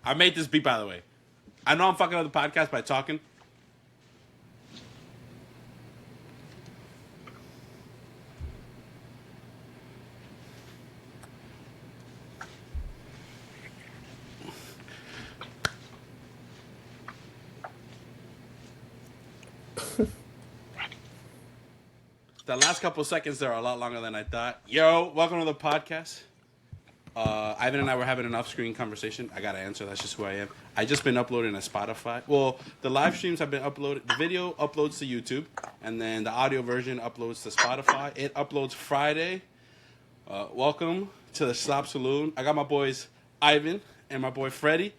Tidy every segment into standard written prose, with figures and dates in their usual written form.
I made this beat, by the way. I know I'm fucking up the podcast by talking. The last couple seconds there are a lot longer than I thought. Yo, welcome to the podcast. Ivan and I were having an off-screen conversation. I gotta answer. That's just who I am. I just been uploading to Spotify. Well, the live streams have been uploaded. The video uploads to YouTube, and then the audio version uploads to Spotify. It uploads Friday. Welcome to the Slop Saloon. I got my boys Ivan and my boy Freddie.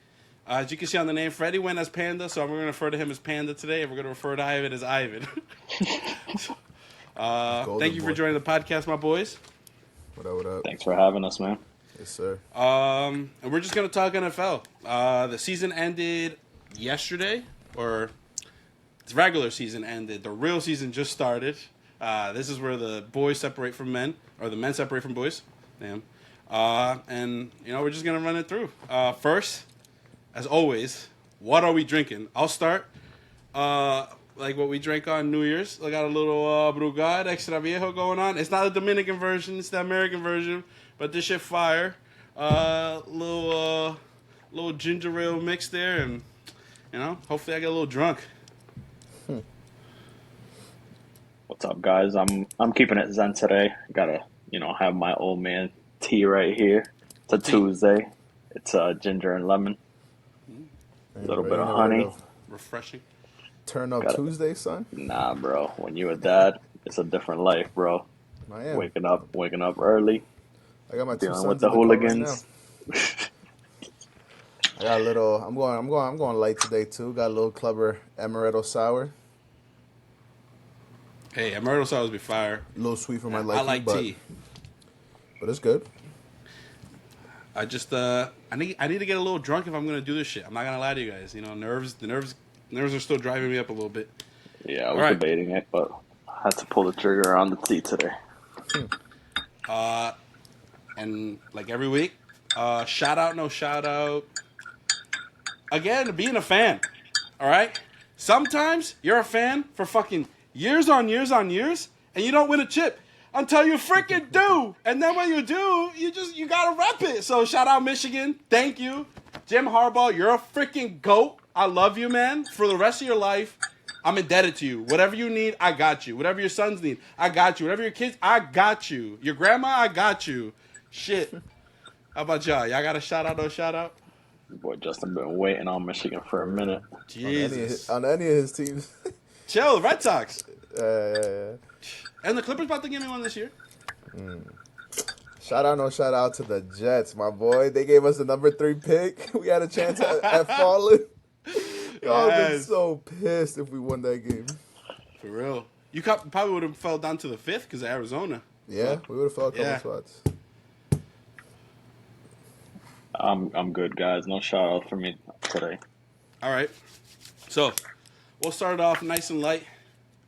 As you can see on the name, Freddie went as Panda, so we're going to refer to him as Panda today, and we're going to refer to Ivan as Ivan. Thank you for joining the podcast, my boys. What up, what up? Thanks for having us, man. Yes, sir. And we're just going to talk NFL. The season ended yesterday, or the regular season ended. The real season just started. This is where the boys separate from men, or the men separate from boys. Damn. And, we're just going to run it through. First, as always, what are we drinking? I'll start. Like what we drank on New Year's. I got a little Brugad Extra Viejo going on. It's not the Dominican version. It's the American version. But this shit fire. Little ginger ale mix there. And, hopefully I get a little drunk. What's up, guys? I'm keeping it zen today. Gotta, have my old man tea right here. It's a Tuesday. It's ginger and lemon. A little bit of honey. Refreshing. Turn up Tuesday, son? Nah, bro. When you're a dad, it's a different life, bro. I am. Waking up early. I got my two Dealing sons with the in car hooligans. right now. I got a little. I'm going light today too. Got a little Clubber Amaretto sour. Hey, Amaretto sours be fire. A little sweet for my liking. I like tea. But it's good. I just I need to get a little drunk if I'm gonna do this shit. I'm not gonna lie to you guys. The nerves are still driving me up a little bit. Yeah, I was debating it, but I had to pull the trigger on the tea today. And like every week, shout out, no shout out. Again, being a fan. All right. Sometimes you're a fan for fucking years on years on years, and you don't win a chip. Until you freaking do. And then when you do, you gotta rep it. So shout out Michigan. Thank you. Jim Harbaugh, you're a freaking GOAT. I love you, man. For the rest of your life, I'm indebted to you. Whatever you need, I got you. Whatever your sons need, I got you. Whatever your kids, I got you. Your grandma, I got you. Shit. How about y'all? Y'all got a shout out, no shout out? Boy, Justin been waiting on Michigan for a minute. Jesus. On any of his teams. Chill, Red Sox. Yeah. And the Clippers about to give me one this year. Shout out, no shout out to the Jets, my boy. They gave us the number 3 pick. We had a chance at falling. I would have been so pissed if we won that game. For real. You probably would have fell down to the 5th because of Arizona. Yeah, we would have fell a couple spots. I'm good, guys. No shout out for me today. All right. So, we'll start off nice and light.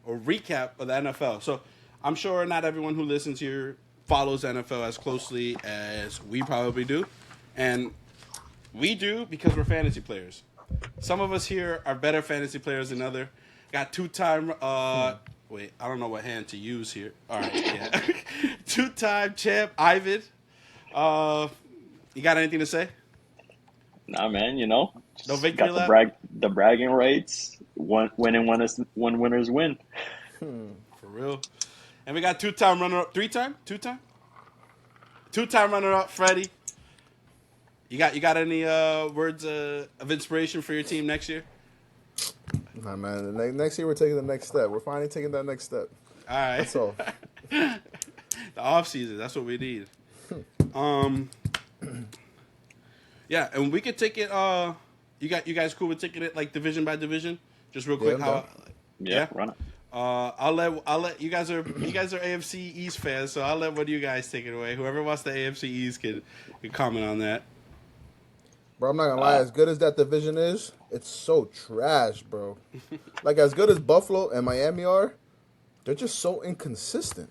A recap of the NFL. So, I'm sure not everyone who listens here follows NFL as closely as we probably do. And we do because we're fantasy players. Some of us here are better fantasy players than others. Got two-time, wait, I don't know what hand to use here. All right, yeah. Two-time champ, Ivan. You got anything to say? Nah, man, No victory got lap? the bragging rights. When winners win. For real. And we got two-time runner-up. Two-time runner-up, Freddie. You got any words of inspiration for your team next year? Nah, man. Next year we're taking the next step. We're finally taking that next step. All right. That's all. The off season. That's what we need. Yeah, and we could take it. You guys cool with taking it like division by division? Just real quick. Run it. I'll let you guys are AFC East fans, so I'll let one of you guys take it away. Whoever wants the AFC East can comment on that. Bro, I'm not gonna lie. As good as that division is, it's so trash, bro. Like as good as Buffalo and Miami are, they're just so inconsistent.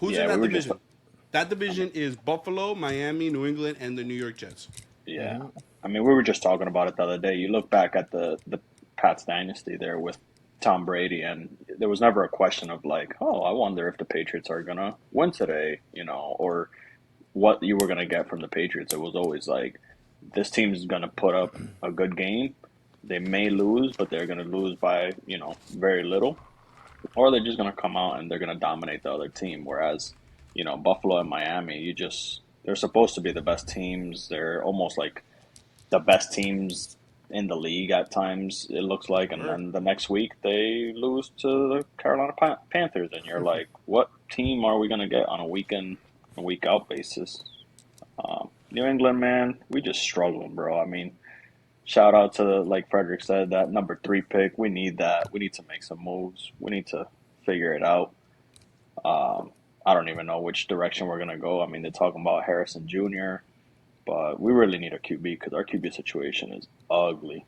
Who's in that division? That division is Buffalo, Miami, New England, and the New York Jets. Yeah. I mean, we were just talking about it the other day. You look back at the Pats dynasty there with Tom Brady, and there was never a question of like, oh, I wonder if the Patriots are gonna win today, or what you were gonna get from the Patriots. It was always like, this team is gonna put up a good game. They may lose, but they're gonna lose by, very little, or they're just gonna come out and they're gonna dominate the other team. Whereas, Buffalo and Miami, they're supposed to be the best teams. They're almost like the best teams in the league at times, it looks like, and Word. then the next week they lose to the Carolina Panthers, and you're like, what team are we going to get on a week in, a week out basis? New England, man, we just struggling, bro. I mean, shout out to, like Frederick said, that number 3 pick. We need that. We need to make some moves. We need to figure it out. I don't even know which direction we're going to go. I mean, they're talking about Harrison Jr., but we really need a QB because our QB situation is ugly.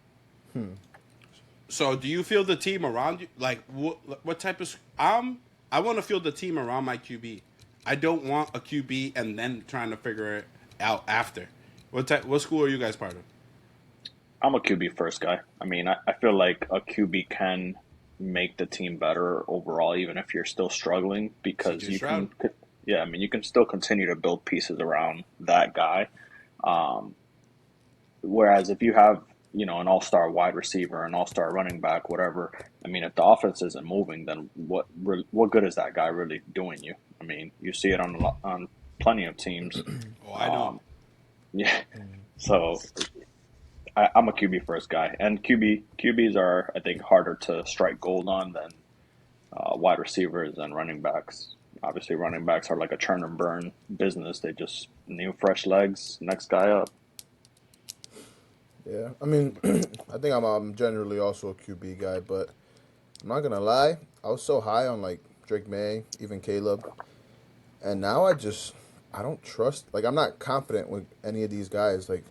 So, do you feel the team around you? Like, what type of? I want to feel the team around my QB. I don't want a QB and then trying to figure it out after. What school are you guys part of? I'm a QB first guy. I mean, I feel like a QB can make the team better overall, even if you're still struggling, because CJ you Stroud. can, yeah, I mean, you can still continue to build pieces around that guy. Um, Whereas if you have, an all-star wide receiver, an all-star running back, whatever, I mean, if the offense isn't moving, then what good is that guy really doing you? I mean, you see it on plenty of teams. Oh, I know. Um, yeah, so I'm a QB first guy, and QBs are, I think, harder to strike gold on than wide receivers and running backs. Obviously, running backs are like a churn and burn business. They just new fresh legs, next guy up. Yeah, I mean, I think I'm generally also a QB guy, but I'm not gonna lie. I was so high on like Drake May, even Caleb, and now I don't trust. Like, I'm not confident with any of these guys. Like,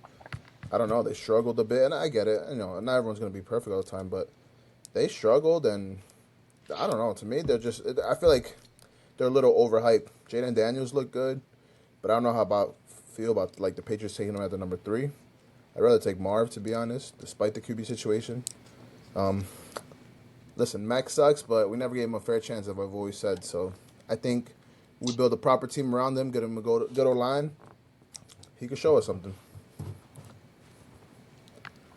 I don't know. They struggled a bit, and I get it. Not everyone's gonna be perfect all the time, but they struggled, and I don't know. To me, they're just. I feel like they're a little overhyped. Jaden Daniels looked good, but I don't know feel about like the Patriots taking him at the number 3. I'd rather take Marv, to be honest, despite the QB situation. Listen, Max sucks, but we never gave him a fair chance, as I've always said. So I think we build a proper team around him, get him a good line. He could show us something.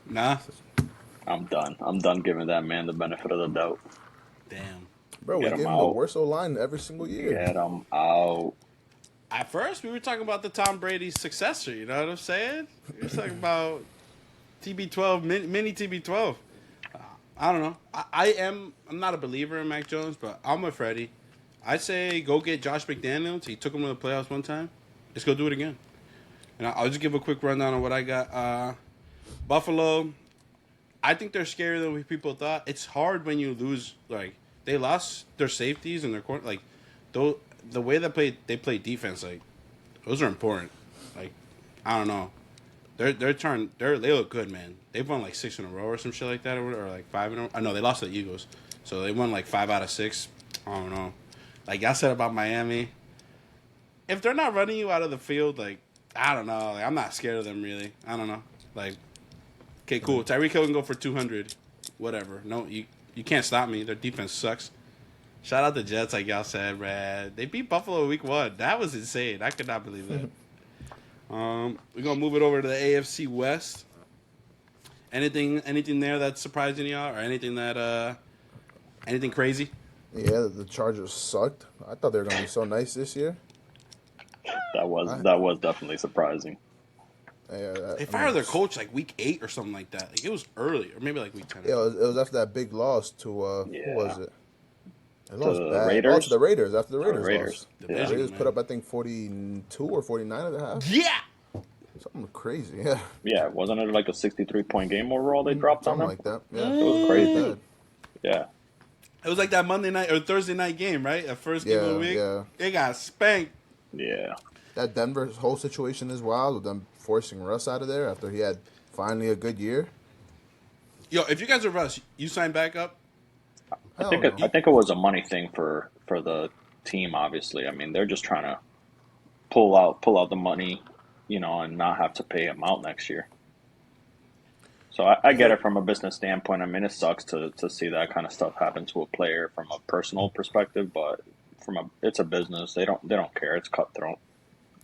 Nah. I'm done. I'm done giving that man the benefit of the doubt. Damn. Bro, we Get gave him him the out. worst O-line every single year. Get him out. At first, we were talking about the Tom Brady successor. You know what I'm saying? We were talking about TB12, mini TB12. I don't know. I'm not a believer in Mac Jones, but I'm with Freddie. I say go get Josh McDaniels. He took him to the playoffs one time. Let's go do it again. And I'll just give a quick rundown on what I got. Buffalo, I think they're scarier than people thought. It's hard when you lose. Like, they lost their safeties and their corner. Like, the way they play defense, like, those are important. Like, I don't know. They look good, man. They've won like 6 in a row or some shit like that, or like 5 in a row. I know they lost to the Eagles, so they won like 5 out of 6. I don't know. Like I said about Miami, if they're not running you out of the field, like, I don't know. Like, I'm not scared of them really. I don't know. Like, okay, cool. Tyreek Hill can go for 200, whatever. No, you can't stop me. Their defense sucks. Shout out the Jets, like y'all said, Brad. They beat Buffalo week 1. That was insane. I could not believe that. We're gonna move it over to the AFC West. Anything there that's surprising y'all, or anything crazy? Yeah, the Chargers sucked. I thought they were gonna be so nice this year. That was definitely surprising. Yeah, They fired their coach like week 8 or something like that. Like, it was early, or maybe like week 10. Yeah, it was after that big loss to who was it? They lost the bad. Raiders? Oh, to the Raiders. After the Oh, Raiders Raiders. lost. The The Yeah. Raiders man. put up, I think, 42 or 49 at the half. Yeah. Something crazy. Yeah, Yeah, wasn't it like a 63-point game overall they dropped on something them? like that. Yeah, It was really crazy. bad. Yeah. It was like that Monday night or Thursday night game, right? The first game of the week. Yeah. They got spanked. Yeah. That Denver whole situation is wild with them forcing Russ out of there after he had finally a good year. Yo, if you guys are Russ, you sign back up. Hell I think it was a money thing for the team, obviously. I mean, they're just trying to pull out the money, and not have to pay him out next year. So I Is get there? it from a business standpoint. I mean, it sucks to see that kind of stuff happen to a player from a personal perspective, but it's a business. They don't care. It's cutthroat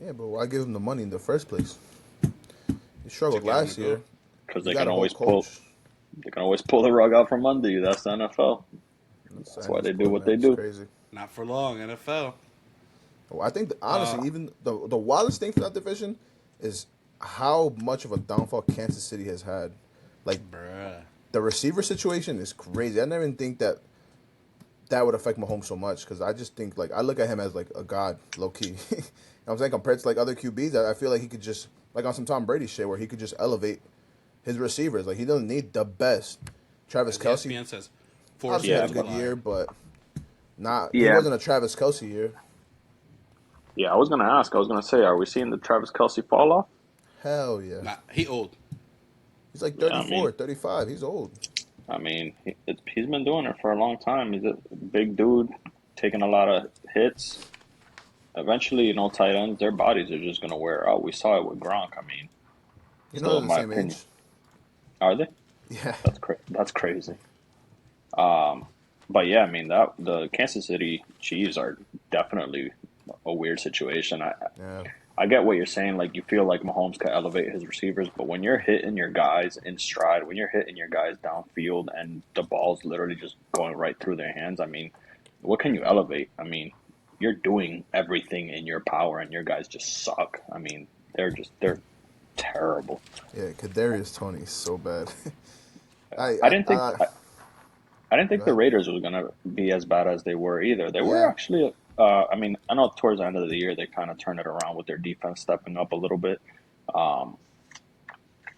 Yeah, but why give him the money in the first place? He To struggled get him to last go? year. because You got a whole coach. they can always pull the rug out from under you. That's the NFL. That's Sign why these they do poor what men. they It's do. crazy. Not for long, NFL. Well, I think Uh, honestly, even the wildest thing for that division is how much of a downfall Kansas City has had. Like bruh. the receiver situation is crazy. I never even think that would affect Mahomes so much because I just think like I look at him as like a god, low key. You know what I'm saying compared to like other QBs, I feel like he could just like on some Tom Brady shit where he could just elevate his receivers. Like he doesn't need the best. Travis As Kelsey ESPN says, obviously Forbes had Yeah, a was a good but year, liar. but not he yeah, wasn't a Travis Kelsey year. yeah. I was gonna ask. I was gonna say, are we seeing the Travis Kelsey fall off? Hell yeah. Nah, he old. He's like Yeah, 34, 35. He's old. he's been doing it for a long time. He's a big dude, taking a lot of hits. Eventually, tight ends, their bodies are just gonna wear out. We saw it with Gronk. I mean, You know still they're in the my same opinion, age. are they? Yeah. That's crazy. Um, but yeah, I mean that the Kansas City Chiefs are definitely a weird situation. Yeah. I get what you're saying. Like you feel like Mahomes could elevate his receivers, but when you're hitting your guys in stride, when you're hitting your guys downfield, and the ball's literally just going right through their hands, I mean, what can you elevate? I mean, you're doing everything in your power, and your guys just suck. I mean, they're terrible. Yeah, Kadarius Tony is so bad. I, I I, didn't think I I didn't Go think the ahead. Raiders was gonna be as bad as they were either. They were Yeah. actually. I mean, I know towards the end of the year they kind of turned it around with their defense stepping up a little bit. Um,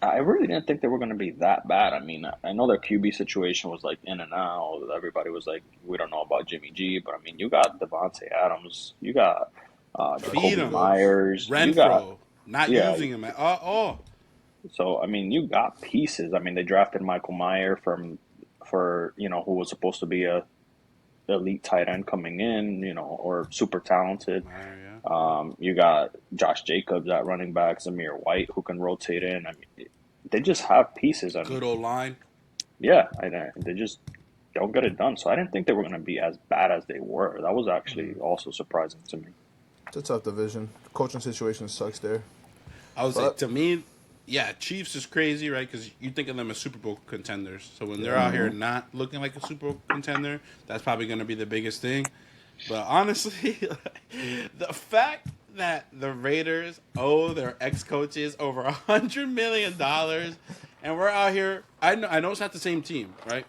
I really didn't think they were going to be that bad. I mean, I know their QB situation was like in and out. Everybody was like, we don't know about Jimmy G, but I mean, you got Devontae Adams, you got Feed Jacoby him. Myers, you got Renfro. Not yeah. using him at all. So I mean, you got pieces. I mean, they drafted Michael Meyer for who was supposed to be a elite tight end coming in, or super talented. Yeah. You got Josh Jacobs at running back, Zamir White who can rotate in. I mean, they just have pieces, and Good old line. yeah, they just don't get it done. So I didn't think they were going to be as bad as they were. That was actually Mhm. also surprising to me. It's a tough division. Coaching situation sucks there. I would say But to me, yeah, Chiefs is crazy, right? Because you think of them as Super Bowl contenders. So when they're yeah. out here Hmm. not looking like a Super Bowl contender, that's probably going to be the biggest thing. But honestly, the fact that the Raiders owe their ex coaches over $100 million, and we're out here, I know it's not the same team, right?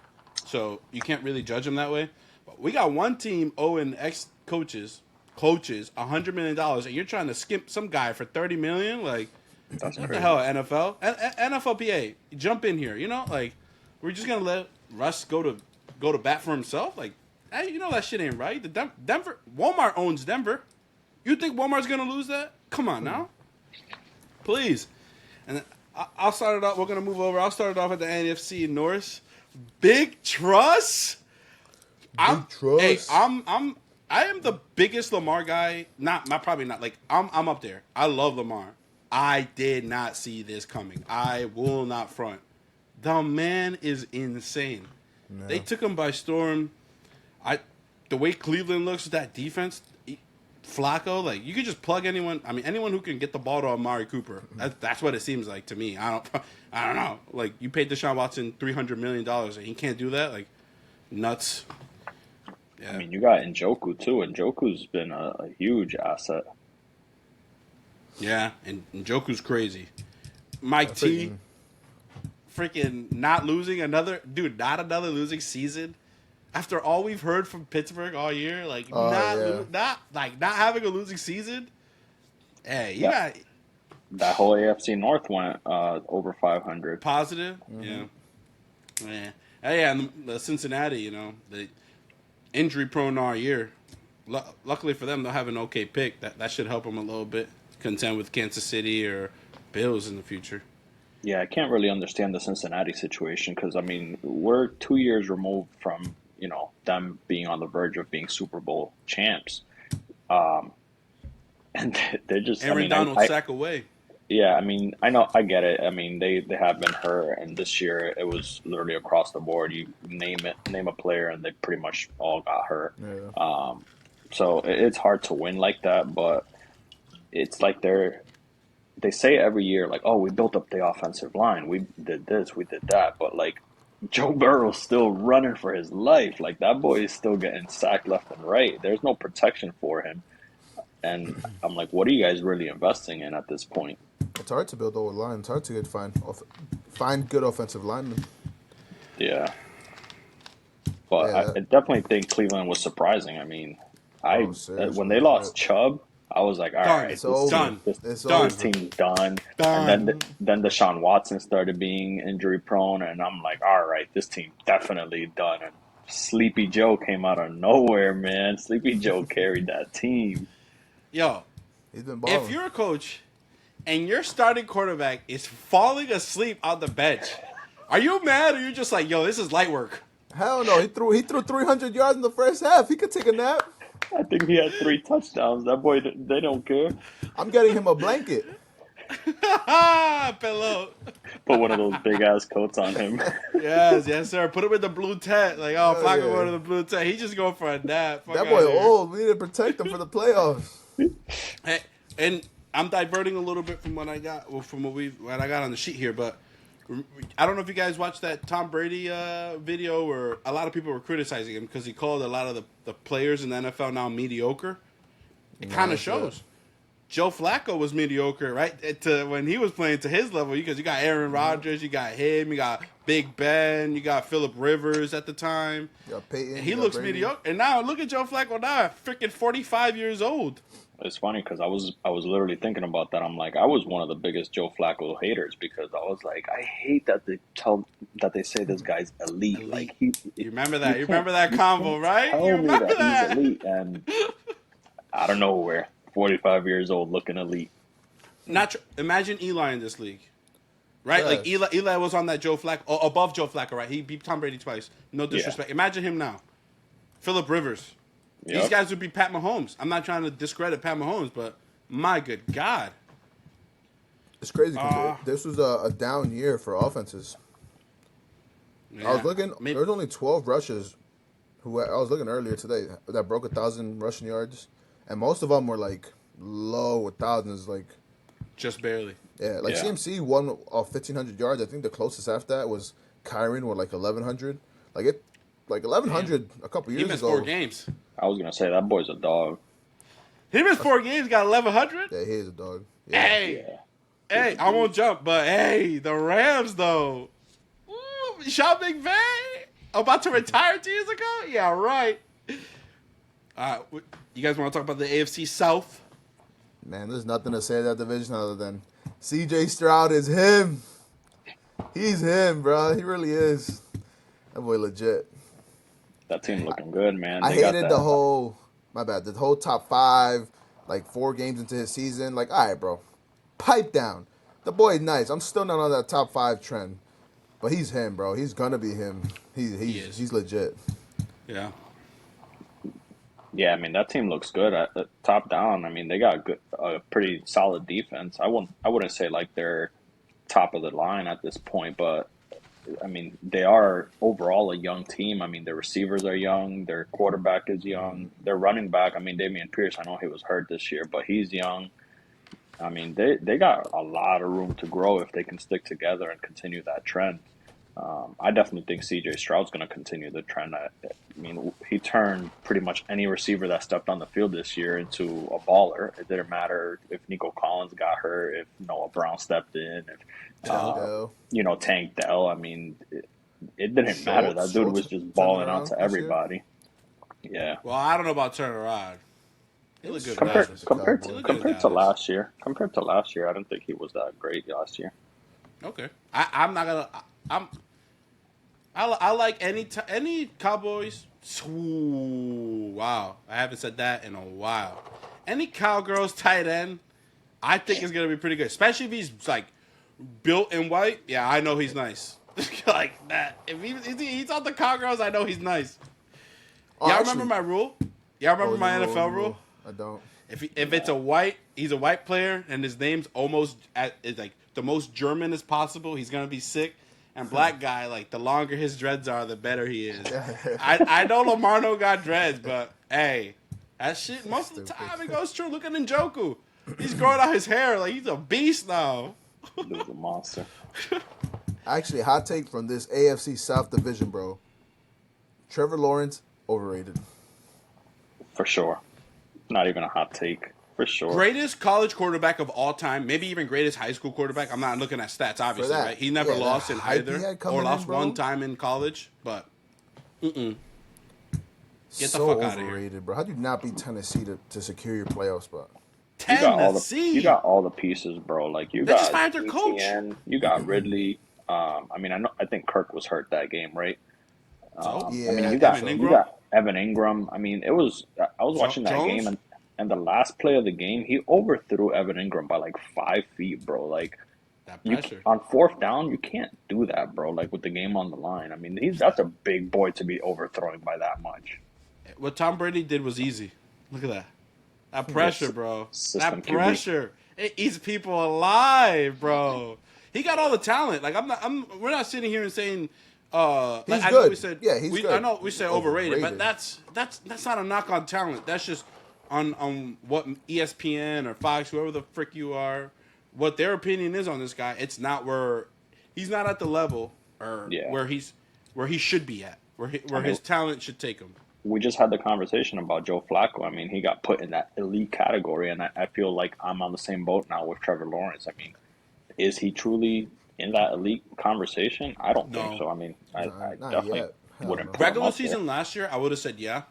So you can't really judge them that way. But we got one team owing ex coaches $100 million, and you're trying to skimp some guy for $30 million, like. That's What the crazy. hell, NFL? NFLPA, jump in here. Like, we're just gonna let Russ go to bat for himself. Like, hey, that shit ain't right. The Denver Walmart owns Denver. You think Walmart's gonna lose that? Come on now, please. And then I'll start it off. We're gonna move over. I'll start it off at the NFC North. Big trust. I'm Big hey, trust. I am the biggest Lamar guy. Not probably not. Like I'm up there. I love Lamar. I did not see this coming. I will not front. The man is insane. They Yeah. took him by storm. I the way Cleveland looks with that defense, Flacco, like you could just plug anyone. I mean, anyone who can get the ball to Amari Cooper. That's what it seems like to me. I don't know. Like you paid Deshaun Watson $300 million and he can't do that. Like nuts. I Yeah, mean, you got Njoku too. Njoku's been a huge asset. yeah. And Njoku's crazy. Mike T, Freaking freaking not losing another dude. Not another losing season. After all we've heard from Pittsburgh all year, like yeah. not having a losing season. Hey, you That got that whole AFC North went over 500. positive. Yeah. Yeah. Hey, yeah, and the Cincinnati, the injury prone all year. Luckily for them, they'll have an okay pick. That should help them a little bit. Contend with Kansas City or Bills in the future. Yeah, I can't really understand the Cincinnati situation because I mean we're 2 years removed from them being on the verge of being Super Bowl champs, um, and they're just. I Aaron mean, Donald sack away. Yeah, I mean, I know, I get it. I mean, they have been hurt, and this year it was literally across the board. You name a player, and they pretty much all got hurt. Yeah. Um, so it's hard to win like that, but it's like they say every year, like, oh, we built up the offensive line, we did this, we did that, but like Joe Burrow's still running for his life. Like that boy is still getting sacked left and right. There's no protection for him, and I'm like, what are you guys really investing in at this point? It's hard to build old line. It's hard to find good offensive linemen. Yeah. But Yeah, I that. definitely think Cleveland was surprising. I mean, Oh, when seriously, they lost Chubb, I was like, all Done. right, it's over. Done. It's Done. this over. team's done. And Done. then Deshaun Watson started being injury prone, and I'm like, all right, this team definitely done. And Sleepy Joe came out of nowhere, man. Sleepy Joe carried that team. Yo, He's been if balling. you're a coach and your starting quarterback is falling asleep on the bench, are you mad or you just like, yo, this is light work? Hell no, he threw 300 yards in the first half. He could take a nap. I think he had 3 touchdowns. That boy, they don't care. I'm getting him a blanket. Pillow. Put one of those big ass coats on him. Yes, sir. Put him in the blue tent. Like, oh, Hell Flacco yeah. going to the blue tent. He's just going for a nap. Fuck That outta boy here. old. We need to protect him for the playoffs. Hey, and I'm diverting a little bit from what I got, what I got on the sheet here, but I don't know if you guys watched that Tom Brady video where a lot of people were criticizing him because he called a lot of the players in the NFL now mediocre. It kind of that's shows. it. Joe Flacco was mediocre, right? When he was playing to his level, because you got Aaron Rodgers, you got him, you got Big Ben, you got Phillip Rivers at the time. You got Peyton. He you got looks Brady. mediocre. And now look at Joe Flacco now, freaking 45 years old. It's funny because I was literally thinking about that. I'm like, I was one of the biggest Joe Flacco haters because I was like, I hate that they say this guy's elite. Elite. Like You remember that? You can't- remember that you combo, can't right? Tell You me remember that that? he's elite, and I don't know where 45 years old looking elite. Imagine Eli in this league, right? Like Yes. Eli was on that Joe Flacco, above Joe Flacco, right? He beat Tom Brady twice. No disrespect. Imagine him now, Phillip Rivers. These Yep. guys would be Pat Mahomes. I'm not trying to discredit Pat Mahomes, but my good God. It's crazy because this was a down year for offenses. Yeah. I was looking. Maybe- There was only 12 rushes. I was looking earlier today that broke 1,000 rushing yards, and most of them were like low thousands. Like just barely. yeah, like Yeah. CMC won off 1,500 yards. I think the closest after that was Kyron with like 1,100. Like 1,100 a couple He years missed ago. 4 games. I was gonna say that boy's a dog. He missed 4 games, got 1,100. Yeah, he is a dog. Yeah. Hey, Yeah. hey, I won't jump, but hey, the Rams though. Ooh, Sean McVay about to retire 2 years ago. Yeah, right. You guys want to talk about the AFC South? Man, there's nothing to say that division other than CJ Stroud is him. He's him, bro. He really is. That boy legit. That team looking good, man. I They got hated that. the whole, my bad, the whole top 5, like 4 games into his season. Like, all right, bro, pipe down. The boy's nice. I'm still not on that top 5 trend, but he's him, bro. He's gonna be him. He is. He's legit. Yeah. Yeah, I mean that team looks good. Top down, I mean they got a pretty solid defense. I wouldn't say like they're top of the line at this point, but I mean they are overall a young team. I mean their receivers are young, their quarterback is young, their running back. I mean Damian Pierce, I know he was hurt this year, but he's young. I mean they got a lot of room to grow if they can stick together and continue that trend. I definitely think C.J. Stroud's going to continue the trend. I mean, he turned pretty much any receiver that stepped on the field this year into a baller. It didn't matter if Nico Collins got hurt, if Noah Brown stepped in, if Tank Dell. I mean, it didn't matter. That dude was just balling out to everybody. Yeah. Well, I don't know about turning around. He looked good. Compared Dallas. to last year, I didn't think he was that great last year. Okay. I'm not gonna. I like any Cowboys. Ooh, wow, I haven't said that in a while. Any Cowgirls tight end, I think is gonna be pretty good, especially if he's like built in white. Yeah, I know he's nice. Like that. If he's on the Cowgirls, I know he's nice. Y'all remember my rule? Y'all remember my NFL rule? I don't. If it's he's a white player, and his name's is like the most German as possible. He's gonna be sick. And black guy, like the longer his dreads are, the better he is. I know Lamarno got dreads, but hey, that shit most of the time it goes true. Look at Njoku. He's growing out his hair like he's a beast now. Dude's a monster. Actually, hot take from this AFC South division, bro. Trevor Lawrence overrated. For sure. Not even a hot take. For sure. Greatest college quarterback of all time, maybe even greatest high school quarterback. I'm not looking at stats, obviously, right? He never lost in either, or lost one time in college, but get the fuck out of here. Overrated, bro. How do you not beat Tennessee to secure your playoff spot? Tennessee. You got all the pieces, bro. Like they just fired their coach. You got Ridley. I think Kirk was hurt that game, right? Yeah. I mean, you got Evan Ingram. I mean, I was watching that game, and the last play of the game, he overthrew Evan Ingram by like 5 feet, bro. Like, on fourth down, you can't do that, bro. Like with the game on the line. I mean, that's a big boy to be overthrowing by that much. What Tom Brady did was easy. Look at that. That pressure, bro. That pressure. It eats people alive, bro. He got all the talent. Like we're not sitting here and saying he's good. We said, yeah, he's good. I know we said overrated, but that's not a knock on talent. That's just on what ESPN or Fox, whoever the frick you are, what their opinion is on this guy. It's not where he's not at the level where he should be at, where his talent should take him. We just had the conversation about Joe Flacco. I mean, he got put in that elite category, and I feel like I'm on the same boat now with Trevor Lawrence. I mean, is he truly in that elite conversation? I don't think so. I mean, I definitely wouldn't. Regular season last year, I would have said yeah.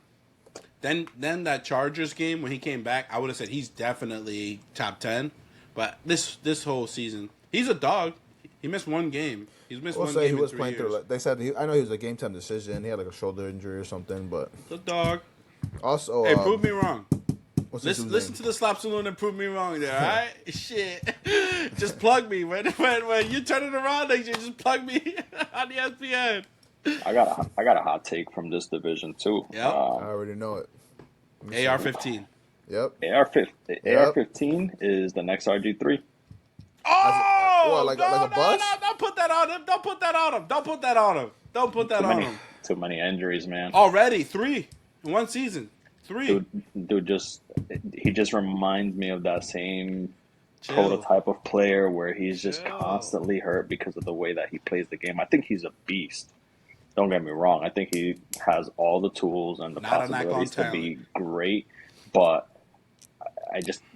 Then that Chargers game when he came back, I would have said he's definitely top 10. But this whole season, he's a dog. He missed one game. He's missed one game. He was playing through. They said I know he was a game time decision. He had like a shoulder injury or something. But the dog. Also, hey, prove me wrong. Listen to the Slop Saloon and prove me wrong there, all right? Shit. Just plug me. When you turn it around, just plug me on ESPN. I got a hot take from this division, too. Yep. I already know it. AR-15. Yep. AR-15 is the next RG3. Oh! Like a bus? No, don't put that on him. Don't put that on him. Don't put that on him. Don't put that on him. Too many injuries, man. Already. 3 in one season. 3. Dude, he just reminds me of that same prototype of player where he's just constantly hurt because of the way that he plays the game. I think he's a beast. Don't get me wrong. I think he has all the tools and the possibilities to be great, but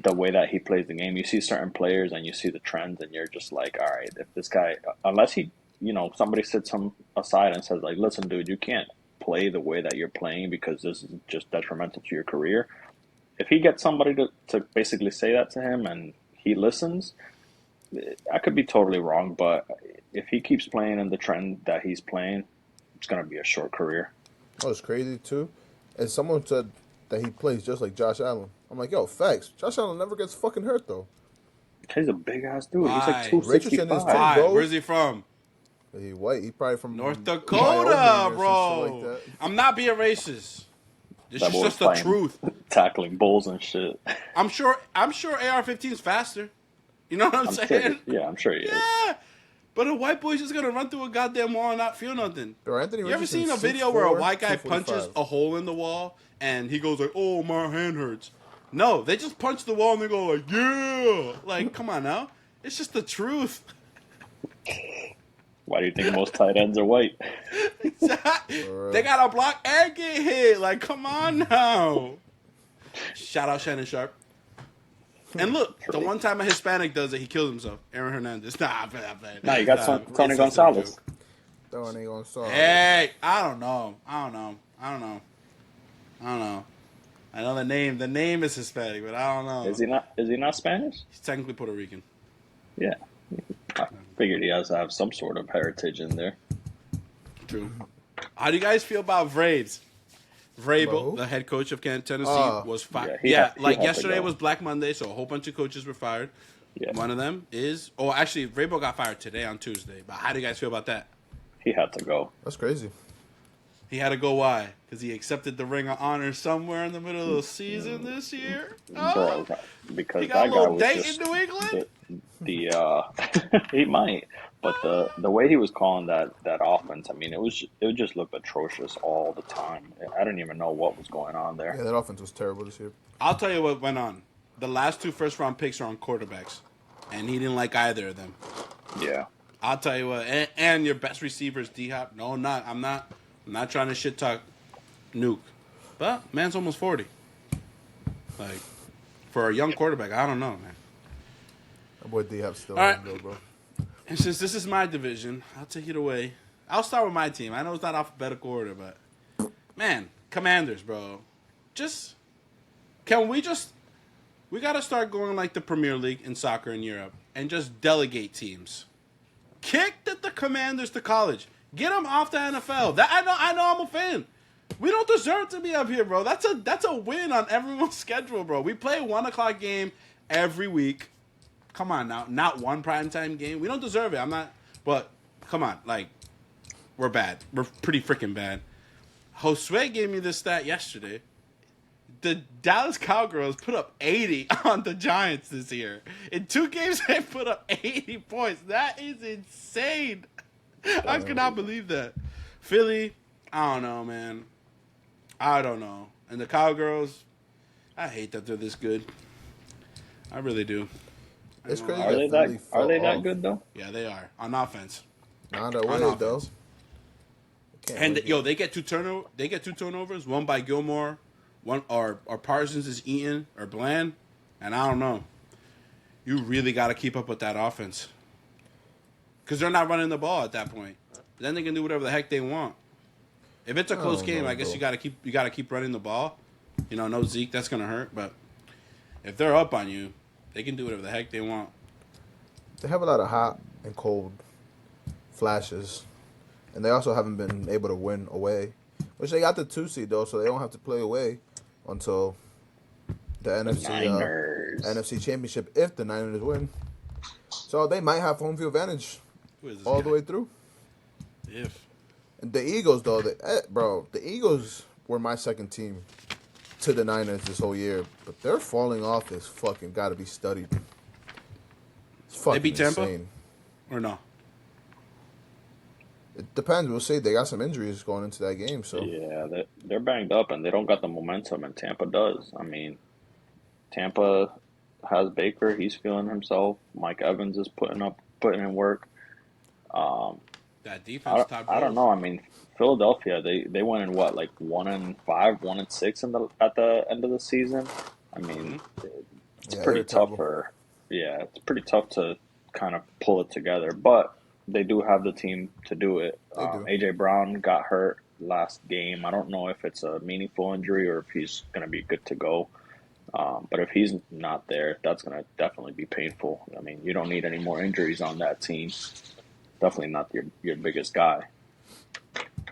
the way that he plays the game, you see certain players and you see the trends and you're just like, all right, if this guy, unless he, somebody sits him aside and says like, listen, dude, you can't play the way that you're playing because this is just detrimental to your career. If he gets somebody to basically say that to him and he listens, I could be totally wrong, but if he keeps playing in the trend that he's playing, it's going to be a short career. Oh, it's crazy, too. And someone said that he plays just like Josh Allen. I'm like, yo, facts. Josh Allen never gets fucking hurt, though. He's a big-ass dude. He's like 265. Richardson is too, bro. Where's he from? He white. He probably from North Dakota, bro. Like I'm not being racist. This is just the truth. Tackling bulls and shit. I'm sure AR-15 is faster. You know what I'm saying? I'm sure he is. Yeah. But a white boy's just gonna run through a goddamn wall and not feel nothing. Bro, you ever seen a video where a white guy punches a hole in the wall and he goes like, "Oh, my hand hurts"? No, they just punch the wall and they go like, "Yeah!" Like, come on now, it's just the truth. Why do you think most tight ends are white? They gotta block and get hit. Like, come on now. Shout out Shannon Sharp. And look, the one time a Hispanic does it, he kills himself. Aaron Hernandez. Nah, you got Tony Gonzalez. Tony Gonzalez. Hey, I don't know. I know the name. The name is Hispanic, but I don't know. Is he not Spanish? He's technically Puerto Rican. Yeah. I figured he has to have some sort of heritage in there. True. How do you guys feel about Vrabel? Vrabel, the head coach of Tennessee, was fired. Yesterday was Black Monday, so a whole bunch of coaches were fired. Yeah. One of them is... Oh, actually, Vrabel got fired today on Tuesday. But how do you guys feel about that? He had to go. That's crazy. He had to go why? Because he accepted the Ring of Honor somewhere in the middle of the season this year. bro. Oh, he Because got a that guy little was date in just New England. the he might, but the way he was calling that offense, I mean, it just looked atrocious all the time. I didn't even know what was going on there. Yeah, that offense was terrible this year. I'll tell you what went on. The last 2 first-round picks are on quarterbacks, and he didn't like either of them. Yeah, I'll tell you what. And your best receiver is D-Hop. No, I'm not trying to shit talk Nuke, but man's almost 40. Like for a young quarterback, I don't know, man. That boy D have still All right. though, bro. And since this is my division, I'll take it away. I'll start with my team. I know it's not alphabetical order, but man, Commanders, bro. We got to start going like the Premier League in soccer in Europe and just delegate teams. Kick the Commanders to college. Get them off the NFL. That I know I'm a fan. We don't deserve to be up here, bro. That's a win on everyone's schedule, bro. We play a 1:00 game every week. Come on now, not one primetime game. We don't deserve it. I'm not, but come on, like we're bad. We're pretty freaking bad. Josue gave me this stat yesterday. The Dallas Cowgirls put up 80 on the Giants this year. In 2 games, they put up 80 points. That is insane. I cannot believe that. Philly, I don't know, man. I don't know. And the Cowgirls, I hate that they're this good. I really do. It's crazy. are they Philly that are they fell that off. good though? Yeah, they are. On offense. Not that On way offense. though. Can't And win yo, games. they get 2 turnovers, one by Gilmore, one or Parsons is Eaton or Bland, and I don't know. You really got to keep up with that offense because they're not running the ball at that point. Then they can do whatever the heck they want. If it's a close don't game, know, I guess bro. you got to keep running the ball. You know, no Zeke, that's gonna hurt. But if they're up on you, they can do whatever the heck they want. They have a lot of hot and cold flashes, and they also haven't been able to win away. Which they got the 2 seed though, so they don't have to play away until the Niners. NFC Championship if the Niners win. So they might have home field advantage Who is this all guy? the way through. If And the Eagles though, the Eagles were my second team to the Niners this whole year, but they're falling off is fucking got to be studied. It's fucking beat Tampa? insane. or no? It depends. We'll see. They got some injuries going into that game, so Yeah, they're banged up and they don't got the momentum, and Tampa does. I mean, Tampa has Baker; he's feeling himself. Mike Evans is putting in work. Um, That defense top. I don't know. I mean, Philadelphia they went in what, like 1-5, 1-6 at the end of the season. I mean, it's yeah, pretty they're tough terrible. it's pretty tough to kind of pull it together, but they do have the team to do it. They do. AJ Brown got hurt last game. I don't know if it's a meaningful injury or if he's going to be good to go. But if he's not there, that's going to definitely be painful. I mean, you don't need any more injuries on that team. Definitely not your biggest guy.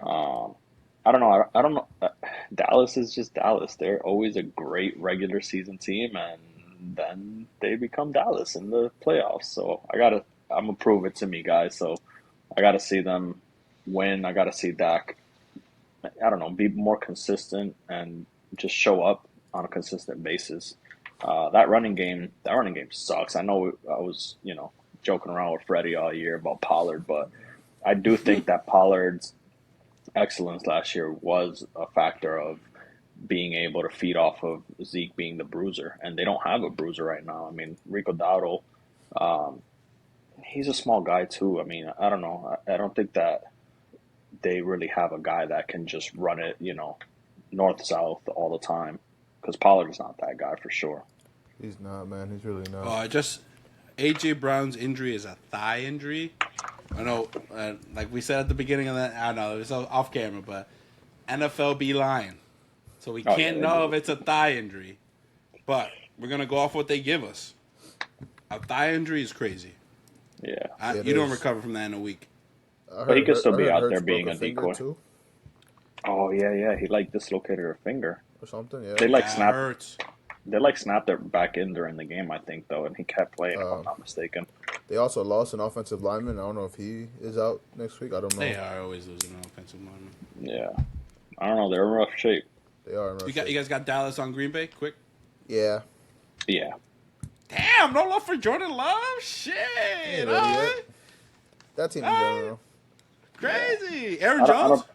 I don't know. I don't know. Dallas is just Dallas. They're always a great regular season team, and then they become Dallas in the playoffs. So I'm gonna prove it to me, guys. So I gotta see them win. I gotta see Dak. I don't know, be more consistent and just show up on a consistent basis. That running game sucks. I know I was, joking around with Freddie all year about Pollard, but I do think that Pollard's excellence last year was a factor of being able to feed off of Zeke being the bruiser, and they don't have a bruiser right now. I mean, Rico Dowdle, um, he's a small guy too. I mean, I don't know. I don't think that they really have a guy that can just run it, north south all the time. Because Pollard is not that guy for sure. He's not, man. He's really not. AJ Brown's injury is a thigh injury. I know, like we said at the beginning of that, I don't know, it was off camera, but NFL be lying. So we Oh, can't yeah, know they if do. it's a thigh injury. But we're going to go off what they give us. A thigh injury is crazy. Yeah. It You don't is. recover from that in a week. But he could still I be heard out Hurts there being broke a finger, decoy. too, Oh yeah. He dislocated her finger. or something. Yeah. They like That snapped. hurts. They like snapped it back in during the game, I think, though, and he kept playing. If I'm Um, not mistaken. They also lost an offensive lineman. I don't know if he is out next week. I don't know. They are always losing an offensive lineman. Yeah. I don't know. They're in rough shape. They are in You rough got shape. you guys got Dallas on Green Bay. Quick. Yeah. Yeah. Damn, no love for Jordan Love. He Shit. ain't All ready yet. right. That team All in right. general. Yeah. Crazy. Aaron I don't. I Jones. don't.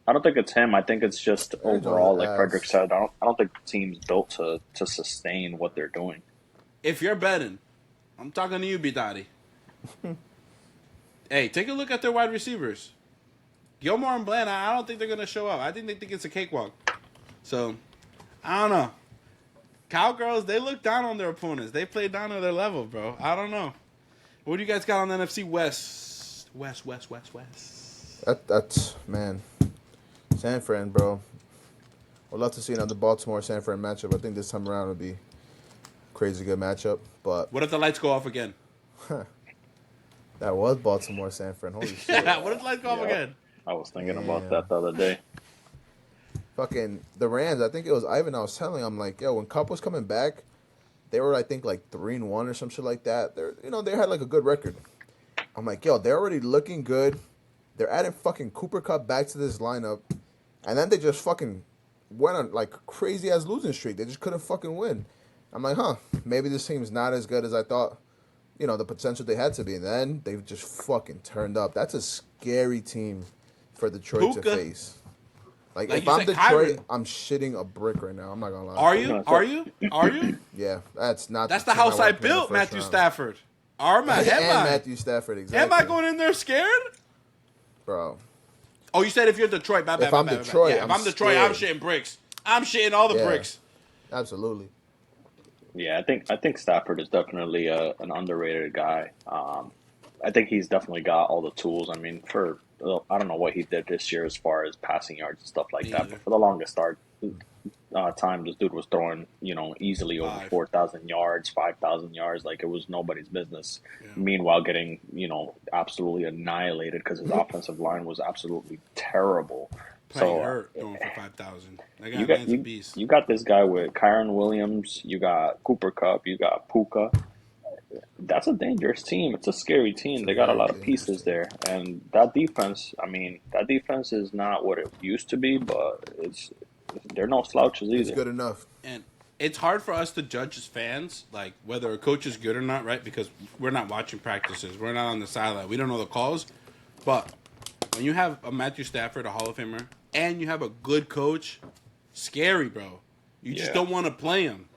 I don't think it's him. I think it's just Aaron Jones overall, is like Frederick ass. said. I don't think the team's built to sustain what they're doing. If you're betting, I'm talking to you, B Dottie. Hey, take a look at their wide receivers. Gilmore and Bland, I don't think they're gonna show up. I think they think it's a cakewalk. So, I don't know. Cowgirls, they look down on their opponents. They play down to their level, bro. I don't know. What do you guys got on the NFC West? West. That's man. San Fran, bro. Would love to see another Baltimore San Fran matchup. I think this time around would be a crazy good matchup. But What if the lights go off again? that was Baltimore San Fran. Holy shit. What if the lights go off Yeah. again? I was thinking Damn. about that the other day. Fucking the Rams. I think it was Ivan. I was telling him like, yo, when Cup was coming back, they were I think like 3-1 or some shit like that. They had like a good record. I'm like, yo, they're already looking good. They're adding fucking Cooper Cup back to this lineup, and then they just fucking went on like crazy ass losing streak. They just couldn't fucking win. I'm like, huh, maybe this team's not as good as I thought. The potential they had to be. And then they've just fucking turned up. That's a scary team for Detroit to Puka. face. Like Like if you I'm said, Detroit, Kyron. I'm shitting a brick right now. I'm not gonna lie. Are you? Are you? Are you? Yeah, that's not. That's the team I house I wanna play in the built, first Matthew round. Stafford. Am I? And Matthew Stafford, exactly. Am I going in there scared? Bro, Oh, you said if you're Detroit, bad. If I'm Detroit, Yeah, if I'm I'm Detroit, I'm scared. shitting bricks. I'm shitting all the Yeah. bricks. absolutely. Yeah, I think Stafford is definitely an underrated guy. I think he's definitely got all the tools. I mean, I don't know what he did this year as far as passing yards and stuff like Me that, either. but for the longest time, this dude was throwing easily over 5. 4,000 yards, 5,000 yards, like it was nobody's business. Yeah. Meanwhile, getting absolutely annihilated because his offensive line was absolutely terrible. Playing So hurt going for 5,000. That guy you got man's a you beast. you got this guy with Kyron Williams, you got Cooper Cup, you got Puka. That's a dangerous team. It's a scary team. It's a They got a very lot of dangerous pieces team. there, and that defense. I mean, that defense is not what it used to be, but they're no slouches It's either. good enough. And it's hard for us to judge as fans, like whether a coach is good or not, right? Because we're not watching practices. We're not on the sideline. We don't know the calls. But when you have a Matthew Stafford, a Hall of Famer, and you have a good coach, scary, bro. You just Yeah. don't want to play him.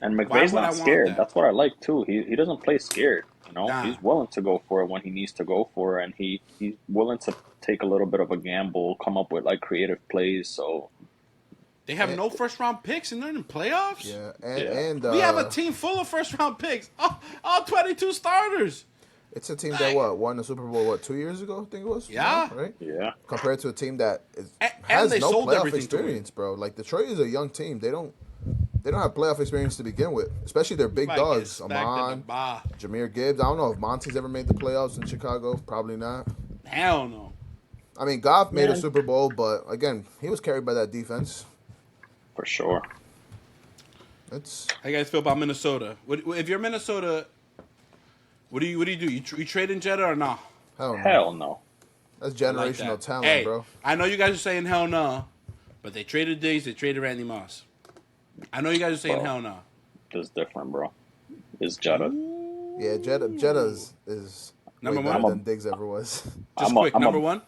And Why McVay's would I not want scared. that? That's what I like too. He doesn't play scared. Nah. He's willing to go for it when he needs to go for it, and he's willing to take a little bit of a gamble, come up with like creative plays. So They have no first round picks and they're in the playoffs? Yeah, Yeah. and We have a team full of first round picks. All 22 starters. It's a team that won the Super Bowl 2 years ago? I think it was. Yeah. right. yeah, Compared to a team that And has they no sold playoff everything to experience, bro. Like Detroit is a young team. They don't have playoff experience to begin with, especially their big Might get dogs. spanked in the Amon, bar. Jameer Gibbs. I don't know if Monty's ever made the playoffs in Chicago. Probably not. Hell no. I mean, Goff made a Man. Super Bowl, but again, he was carried by that defense. for sure. It's How you guys feel about Minnesota? If you're Minnesota, what do you do? You trade in Jetta or no? hell no. Hell no. That's I like generational that. talent, Hey, bro. I know you guys are saying hell no, but they traded Diggs, they traded Randy Moss. I know you guys are saying Bro. hell no. This is different, bro. It's Jetta. Yeah, Jetta is Number way one? better than Diggs ever was. Just I'm a- quick, I'm a- number one.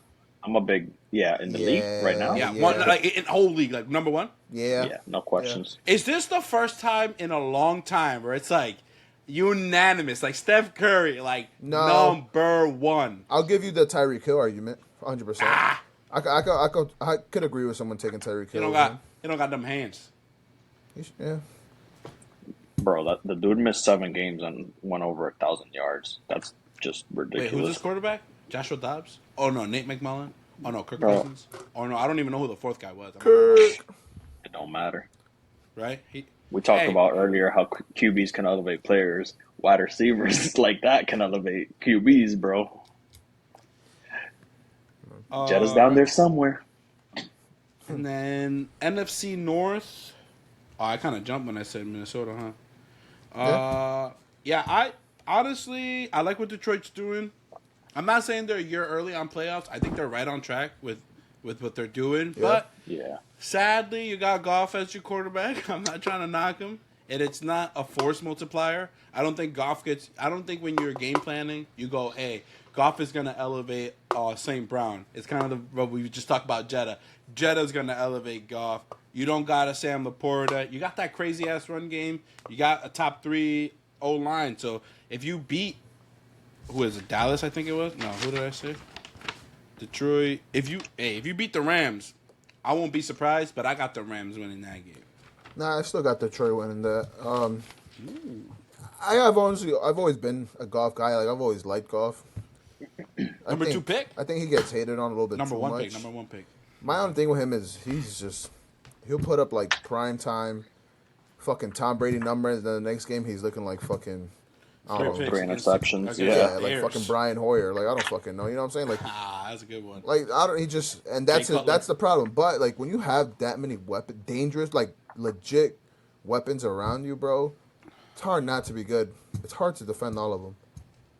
I'm a big in the league right now. Yeah, Yeah. one like in whole league, like number one. Yeah. Yeah, no questions. Is this the first time in a long time where it's like unanimous, like Steph Curry, like No. number one? I'll give you the Tyreek Hill argument, 100%. Ah, I could agree with someone taking Tyreek he Hill. don't got them hands. Yeah. Bro, the dude missed 7 games and went over 1,000 yards. That's just Wait, ridiculous. who's this quarterback? Joshua Dobbs? Oh no, Nate McMullen. Oh no, Kirk Bro. Cousins. Oh no, I don't even know who the fourth guy was. Kirk. It don't matter. Right? We talked Hey. about earlier how QBs can elevate players. Wide receivers like that can elevate QBs, bro. Jetta's down there somewhere. And then NFC North. Oh, I kind of jumped when I said Minnesota, huh? Yeah, I honestly I like what Detroit's doing. I'm not saying they're a year early on playoffs. I think they're right on track with with what they're doing. Yeah. But Yeah. sadly, you got Goff as your quarterback. I'm not trying to knock him. And it's not a force multiplier. I don't think when you're game planning, you go, hey, Goff is going to elevate St. Brown. It's kind of what we just talked about Jetta. Jetta's going to elevate Goff. You don't got a Sam Laporta. You got that crazy-ass run game. You got a top 3 O-line. So if you beat, who is it, Dallas, I think it was? No, who did I say? Detroit. If you beat the Rams, I won't be surprised, but I got the Rams winning that game. Nah, I still got Detroit winning that. I've always been a Goff guy. Like I've always liked Goff. Number 2 pick? I think he gets hated on a little bit Number too 1 much. pick. Number 1 pick. My own thing with him is he'll put up like prime time, fucking Tom Brady numbers. Then the next game he's looking like fucking. I don't know. 3 interceptions. Okay. Yeah. Like fucking Brian Hoyer. Like I don't fucking know. You know what I'm saying? Like That's a good one. Like I don't. He just and that's Cutler. that's the problem. But like when you have that many dangerous, like legit weapons around you, bro, it's hard not to be good. It's hard to defend all of them.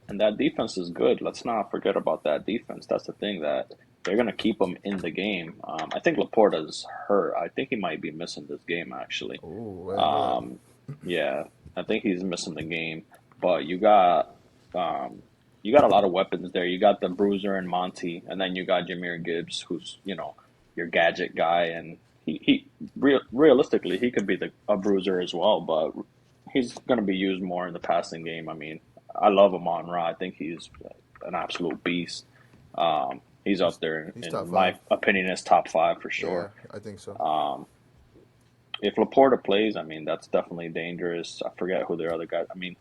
And that defense is good. Let's not forget about that defense. That's the thing that they're going to keep him in the game. I think Laporta's hurt. I think he might be missing this game, actually. Ooh, Yeah, I think he's missing the game. But you got a lot of weapons there. You got the Bruiser and Monty, and then you got Jahmyr Gibbs, who's your gadget guy, and realistically he could be a bruiser as well, but he's going to be used more in the passing game. I mean, I love Amon-Ra. I think he's an absolute beast. He's up there in my opinion is top 5 for sure. Yeah, I think so. If Laporta plays, I mean, that's definitely dangerous. I forget who their other guys. I mean,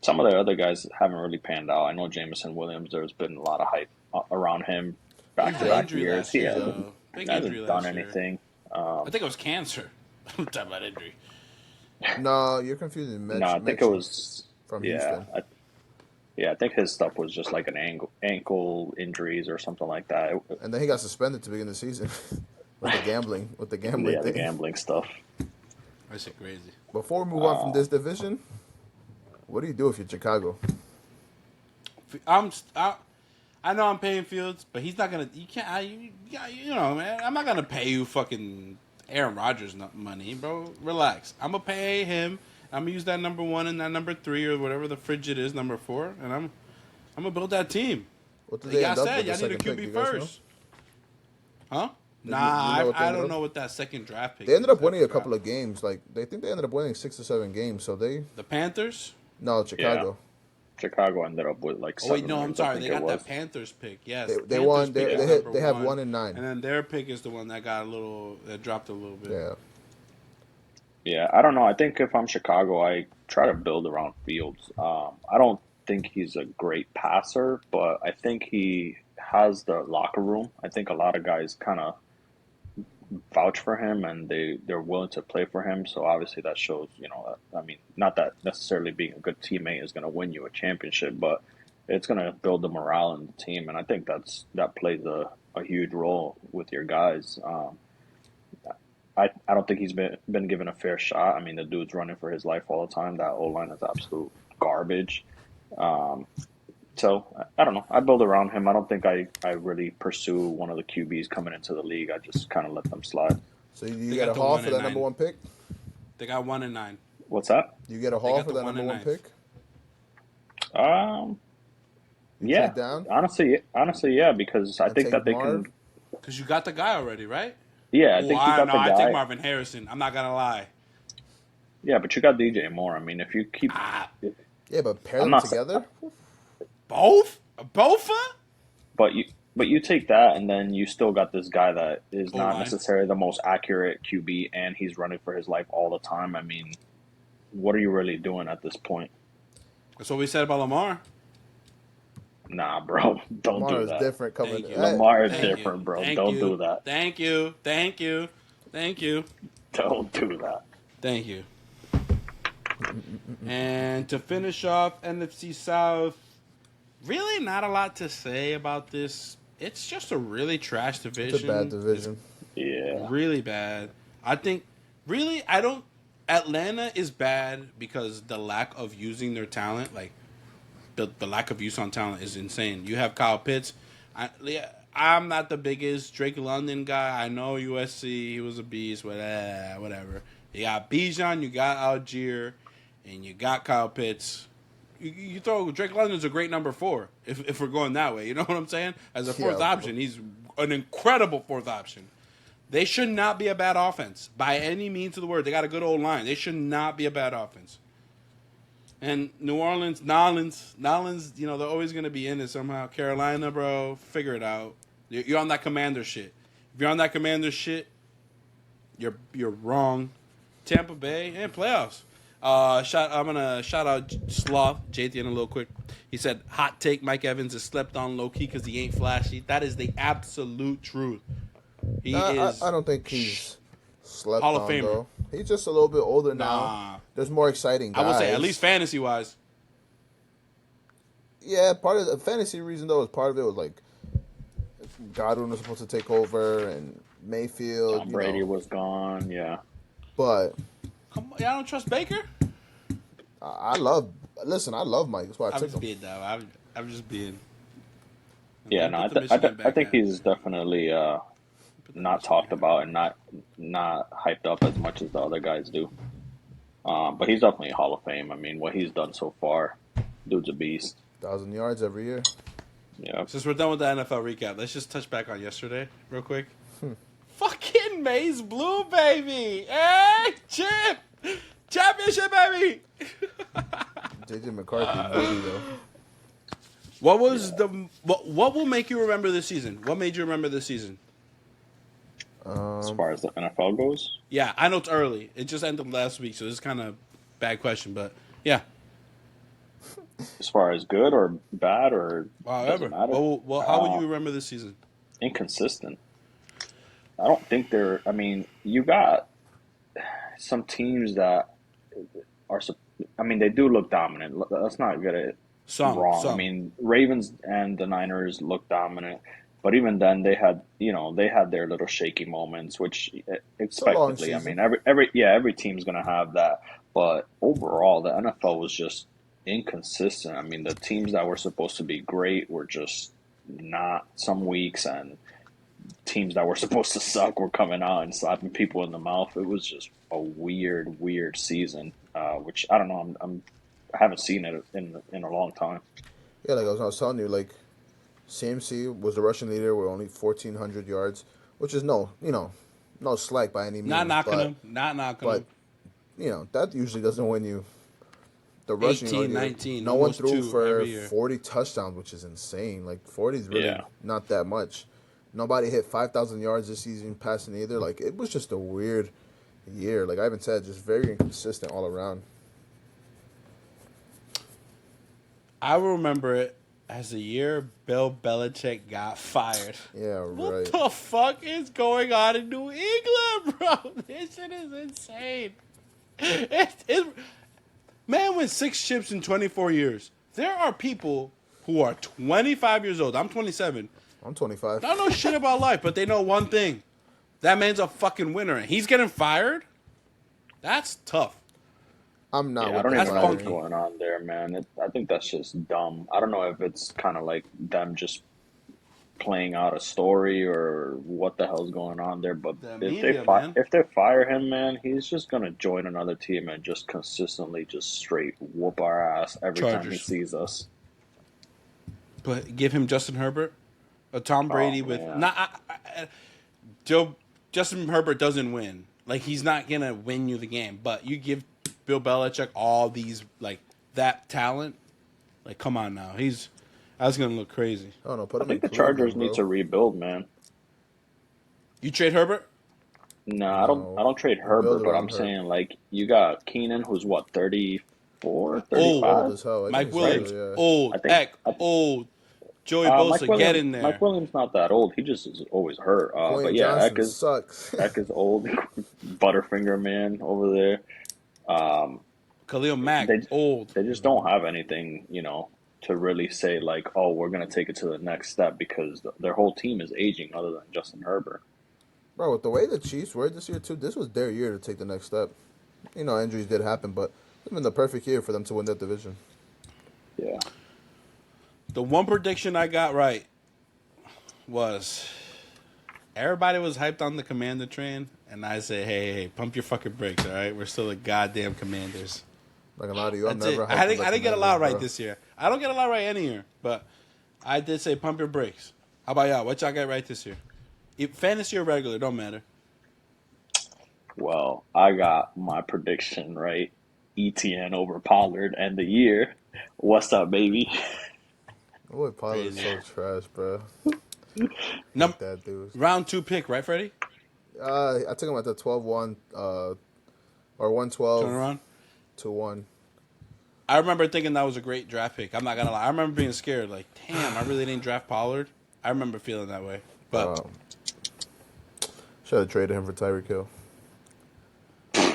some of the other guys haven't really panned out. I know Jameson Williams. There's been a lot of hype around him back-to-back years. He hasn't done anything. I think it was cancer. I'm talking about injury. No, you're confusing Mitch. No, I think it was from Houston. I think his stuff was just like an ankle injuries or something like that. And then he got suspended to begin the season with the gambling. Yeah, the thing. gambling stuff. That's crazy. Before we move on from this division, what do you do if you're Chicago? I know I'm paying Fields, but he's not gonna. You can't. Man. I'm not gonna pay you fucking Aaron Rodgers money, bro. Relax. I'm gonna pay him. I'm gonna use that number 1 and that number 3 or whatever the frigid is, number 4, and I'm gonna build that team. What did Like they I end up said, with y'all the need a second pick? QB Do you guys first. Huh? You know what they I ended don't up? know what that second draft pick. They ended up is. winning a couple of games. Like they ended up winning 6 or 7 games. So The Panthers. Chicago. Chicago ended up with like 7 Oh wait, no, I'm wins, I sorry. think They it got was. that Panthers pick. Yes, They Panthers won. pick is They number have 1, 1 and 9. and then their pick is the one that dropped a little bit. Yeah. Yeah, I don't know. I think if I'm Chicago, I try to build around Fields. I don't think he's a great passer, but I think he has the locker room. I think a lot of guys kind of vouch for him and they're willing to play for him. So obviously that shows, I mean, not that necessarily being a good teammate is going to win you a championship, but it's going to build the morale in the team. And I think that plays a huge role with your guys. I don't think he's been given a fair shot. I mean, the dude's running for his life all the time. That O-line is absolute garbage. So, I don't know. I build around him. I don't think I really pursue one of the QBs coming into the league. I just kind of let them slide. So you They get got a the haul 1 for and that number 9. 1 pick? They got 1 and 9. What's that? You get a haul got for the that 1 number and 1 9. pick? Yeah. Trade down? Honestly, yeah, because I And think take that they Marv? can. Because you got the guy already, right? Yeah, I think you got the I guy. take Marvin Harrison. I'm not gonna lie. Yeah, but you got DJ Moore. I mean, if you keep, Yeah, but pair I'm them not together? Both? but you take that, and then you still got this guy that is not O-line. necessarily the most accurate QB, and he's running for his life all the time. I mean, what are you really doing at this point? That's what we said about Lamar. Nah, bro, don't Lamar do is that. different coming. Thank you. Lamar is Thank different, you. bro. Thank Don't you. do that. Thank you. Thank you. Thank you. Don't do that. Thank you. And to finish off NFC South, really not a lot to say about this. It's just a really trash division. It's a bad division. Yeah. Really bad. I think, Atlanta is bad because the lack of using their talent, like the lack of use on talent is insane. You have Kyle Pitts. I I'm not the biggest Drake London guy. I know USC, he was a beast, but whatever. You got Bijan, you got Algier, and you got Kyle Pitts. You throw Drake London's a great number 4 if we're going that way. You know what I'm saying? As a fourth option, he's an incredible fourth option. They should not be a bad offense by any means of the word. They got a good old line. They should not be a bad offense. And New Orleans, Nolans, they're always going to be in it somehow. Carolina, bro, figure it out. You're on that Commander shit. If you're on that Commander shit, you're wrong. Tampa Bay and playoffs. I'm gonna shout out Sloth JT in a little quick. He said, "Hot take: Mike Evans is slept on low key because he ain't flashy." That is the absolute truth. He is. I don't think he's slept Hall of on Famer. though. He's just a little bit older Nah. now. There's more exciting guys. I would say at least fantasy wise. Yeah, part of the fantasy reason though is part of it was like Godwin was supposed to take over and Mayfield. Tom Brady was gone. Yeah. But Come on, y'all don't trust Baker? I love Mike. That's why I I'm took just him. being dumb. I'm just being. Yeah, no, I think he's definitely not talked about and not hyped up as much as the other guys do. But he's definitely a Hall of Fame. I mean, what he's done so far, dude's a beast. 1,000 yards every year. Yeah. Since we're done with the NFL recap, let's just touch back on yesterday real quick. Fucking Maze Blue, baby! Hey, Chip! Championship, baby! JJ McCarthy, baby, though. What was what will make you remember this season? What made you remember this season? As far as the NFL goes, Yeah, I know it's early. It just ended last week, so this is kind of bad question, but yeah. as far as good or bad or However, doesn't matter. well, how would you remember this season? Inconsistent. I don't think they're. I mean, you got some teams that are. I mean, they do look dominant. Let's not get it wrong. Some. I mean, Ravens and the Niners look dominant, but even then, they had their little shaky moments, which expectedly. I mean, every team's gonna have that. But overall, the NFL was just inconsistent. I mean, the teams that were supposed to be great were just not some weeks, and teams that were supposed to suck were coming out and slapping people in the mouth. It was just a weird season, which I don't know. I haven't seen it in a long time. Yeah, like I was telling you, like CMC was the rushing leader with only 1,400 yards, which is no slack by any means. Not knocking him. But that usually doesn't win you. The rushing 18, 19. No one almost threw 2 for every year. 40 touchdowns, which is insane. Like 40 is really Yeah. not that much. Nobody hit 5,000 yards this season passing either. Like it was just a weird year. Like Ivan said, just very inconsistent all around. I remember it as the year Bill Belichick got fired. Yeah, What right. the fuck is going on in New England, bro? This shit is insane. Man wins 6 chips in 24 years. There are people who are 25 years old. I'm 27. I'm 25. They don't know shit about life, but they know one thing. That man's a fucking winner, and he's getting fired? That's tough. I'm not. Yeah, I with don't the even know what's firing. going on there, man. I think that's just dumb. I don't know if it's kind of like them just playing out a story or what the hell's going on there. But The if media, man. if they fire him, man, he's just gonna join another team and just consistently just straight whoop our ass every time he Chargers. sees us. But give him Justin Herbert, a Tom Brady with man. Justin Herbert doesn't win. Like he's not gonna win you the game. But you give Bill Belichick all these that talent. Like come on now, that's gonna look crazy. I don't know. Put I him think in the Chargers Cleveland, need to rebuild, man. You trade Herbert? No, I don't trade Herbert, but I'm around her. saying like you got Keenan, who's what 34, Old. 35. Old as hell. I Mike think he's Williams, older, yeah. old. I think- Old. Joey Mike Bosa, get in there. Mike Williams not that old. He just is always hurt. Quentin But yeah, Johnson Eck sucks. is old. Butterfinger man over there. Khalil Mack, old. They just don't have anything, to really say like, oh, we're gonna take it to the next step because their whole team is aging, other than Justin Herbert. Bro, with the way the Chiefs were this year too, this was their year to take the next step. Injuries did happen, but it's been the perfect year for them to win that division. Yeah. The one prediction I got right, was everybody was hyped on the Commander train, and I said, hey, pump your fucking brakes, all right? We're still the goddamn Commanders. Like a lot of you, I'm That's it. never hyped I on didn't, the I didn't get a Commanders, lot right bro. this year. I don't get a lot right any year, but I did say pump your brakes. How about y'all? What y'all got right this year? Fantasy or regular, don't matter. Well, I got my prediction right. ETN over Pollard and the year. What's up, baby? Boy, Pollard's Crazy. so trash, bro. Num- Hate that dude. Round 2 pick, right, Freddie? I took him at the 12-1, or 112 Turn around. to 1. I remember thinking that was a great draft pick. I'm not gonna lie. I remember being scared. Like, damn, I really didn't draft Pollard. I remember feeling that way. But Should have traded him for Tyreek Hill.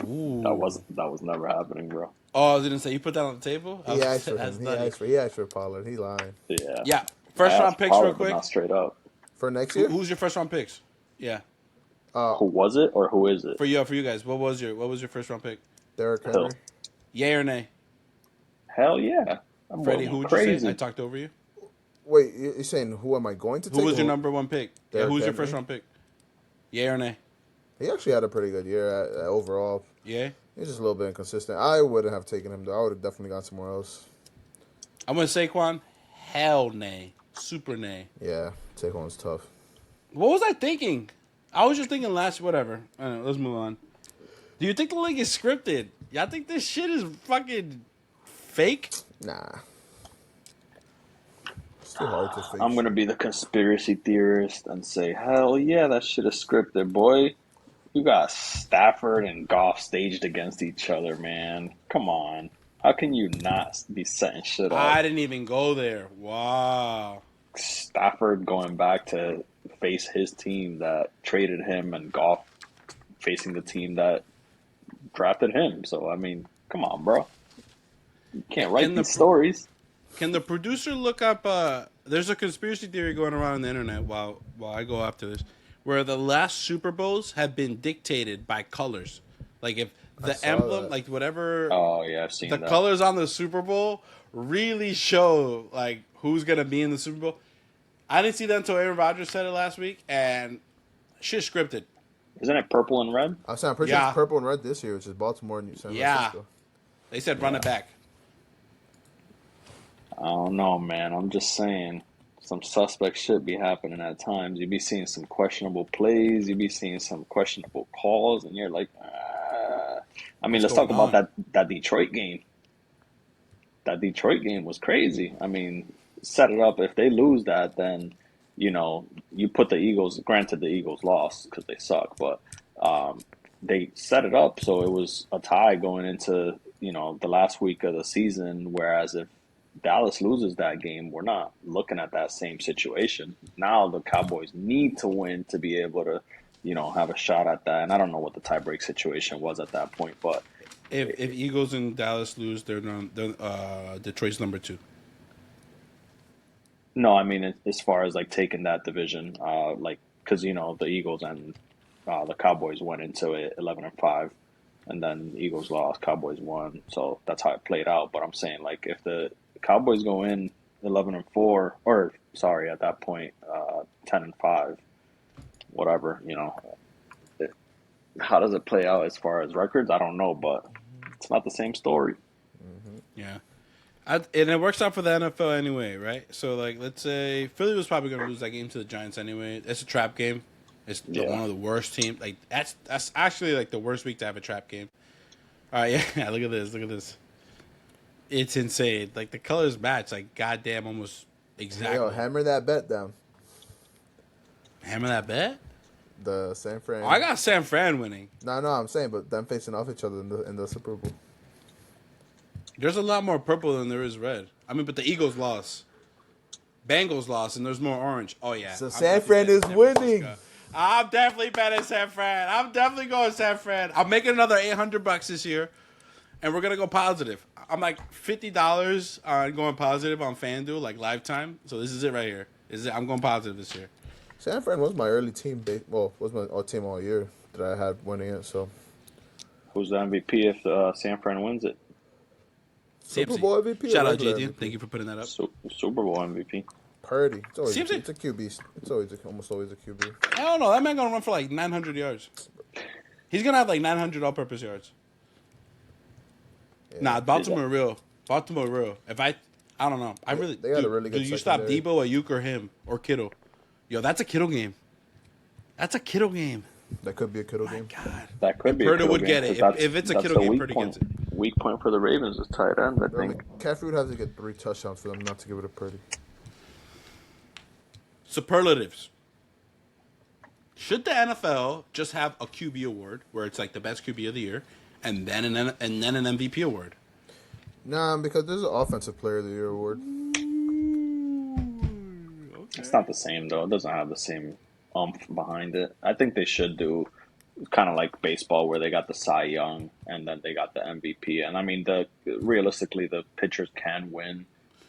ooh. That was never happening, bro. Oh, I didn't say you put that on the table. He asked for That's him. nutty. He asked for Pollard. He lying. Yeah. Yeah. I First round asked picks, real Pollard, but quick. not straight up. For next year, Who's your first round picks? Yeah. Who was it or who is it? For you guys, what was your first round pick? Derrick Hill. Henry. Yay or nay? Hell yeah. I'm Freddie, going who would you crazy. say? I talked over you. Wait, you're saying who am I going to take? Who was your number one pick? Yeah, Derrick who's your Henry? first round pick? Yay or nay? He actually had a pretty good year overall. Yeah. He's just a little bit inconsistent. I wouldn't have taken him though. I would have definitely gone somewhere else. I'm gonna Saquon. Hell nay. Super nay. Yeah, Saquon's tough. What was I thinking? I was just thinking whatever. I don't know, let's move on. Do you think the league is scripted? Y'all think this shit is fucking fake? Nah. It's too hard to fake. I'm going to be the conspiracy theorist and say, hell yeah, that shit is scripted, boy. You got Stafford and Goff staged against each other, man. Come on. How can you not be setting shit up? I didn't even go there. Wow. Stafford going back to face his team that traded him and Goff facing the team that drafted him. So, I mean, come on, bro. You can't write these stories. Can the producer look up? There's a conspiracy theory going around on the internet while I go after this, where the last Super Bowls have been dictated by colors. Like if the emblem, like whatever. Oh yeah, I've seen the that. colors on the Super Bowl really show like who's gonna be in the Super Bowl. I didn't see that until Aaron Rodgers said it last week, and shit scripted. Isn't it purple and red? I'm pretty sure it's purple and red this year, which is Baltimore and San Francisco. They said run it back. I don't know, man. I'm just saying some suspect shit be happening at times. You be seeing some questionable plays. You be seeing some questionable calls, and you're like, I mean, let's talk about that Detroit game. That Detroit game was crazy. I mean, set it up. If they lose that, then, you know, you put the Eagles, granted the Eagles lost because they suck, but they set it up so it was a tie going into, you know, the last week of the season, whereas if Dallas loses that game, we're not looking at that same situation. Now the Cowboys need to win to be able to, you know, have a shot at that. And I don't know what the tiebreak situation was at that point, but if Eagles and Dallas lose, they're Detroit's number 2. no, I mean as far as like taking that division, like because you know the Eagles and the Cowboys went into it 11-5, and then the Eagles lost, Cowboys won, so that's how it played out. But I'm saying like if the Cowboys go in 11-4, or sorry, at that point 10-5, whatever, you know. How does it play out as far as records? I don't know, but it's not the same story. Mm-hmm. Yeah. And it works out for the NFL anyway, right? So, like, let's say Philly was probably going to lose that game to the Giants anyway. It's a trap game. It's one of the worst teams. Like, that's actually, like, the worst week to have a trap game. All right, yeah, look at this. It's insane. Like, the colors match, like, goddamn, almost exactly. Yo, hammer that bet down. Hammer that bet? The San Fran. Oh, I got San Fran winning. No, I'm saying, but them facing off each other in the Super Bowl. There's a lot more purple than there is red. I mean, but the Eagles lost. Bengals lost, and there's more orange. Oh, yeah. So San Fran is winning. I'm definitely betting San Fran. I'm definitely going San Fran. I'm making another $800 this year, and we're going to go positive. I'm like $50 on going positive on FanDuel, like lifetime. So this is it right here. I'm going positive this year. San Fran was my early team. Was my team all year that I had winning it. So Who's the MVP if San Fran wins it? Super Bowl MVP. Shout out regular JD. MVP? Thank you for putting that up. Super Bowl MVP. Purdy. It's always Seems it's a QB. It's almost always a QB. I don't know. That man gonna run for like 900 yards. He's gonna have like 900 all-purpose yards. Yeah. Nah, Baltimore real. Baltimore real. If I don't know. I really. They got a really good Do you stop secondary. Debo, Ayuk, or him or Kittle? Yo, that's a Kittle game. That's a Kittle game. That could be a Kittle My game. God. That could be. Purdy a Kittle would get game, it. 'cause If it's a that's Kittle the game, weak Purdy point. gets it. Weak point for the Ravens is tight end. I think. McCaffrey would have to get 3 touchdowns for them not to give it a Purdy. Superlatives. Should the NFL just have a QB award where it's like the best QB of the year, and then an MVP award? Nah, because there's an Offensive Player of the Year award. It's not the same though. It doesn't have the same umph behind it. I think they should do kind of like baseball where they got the Cy Young and then they got the MVP. And I mean, realistically, the pitchers can win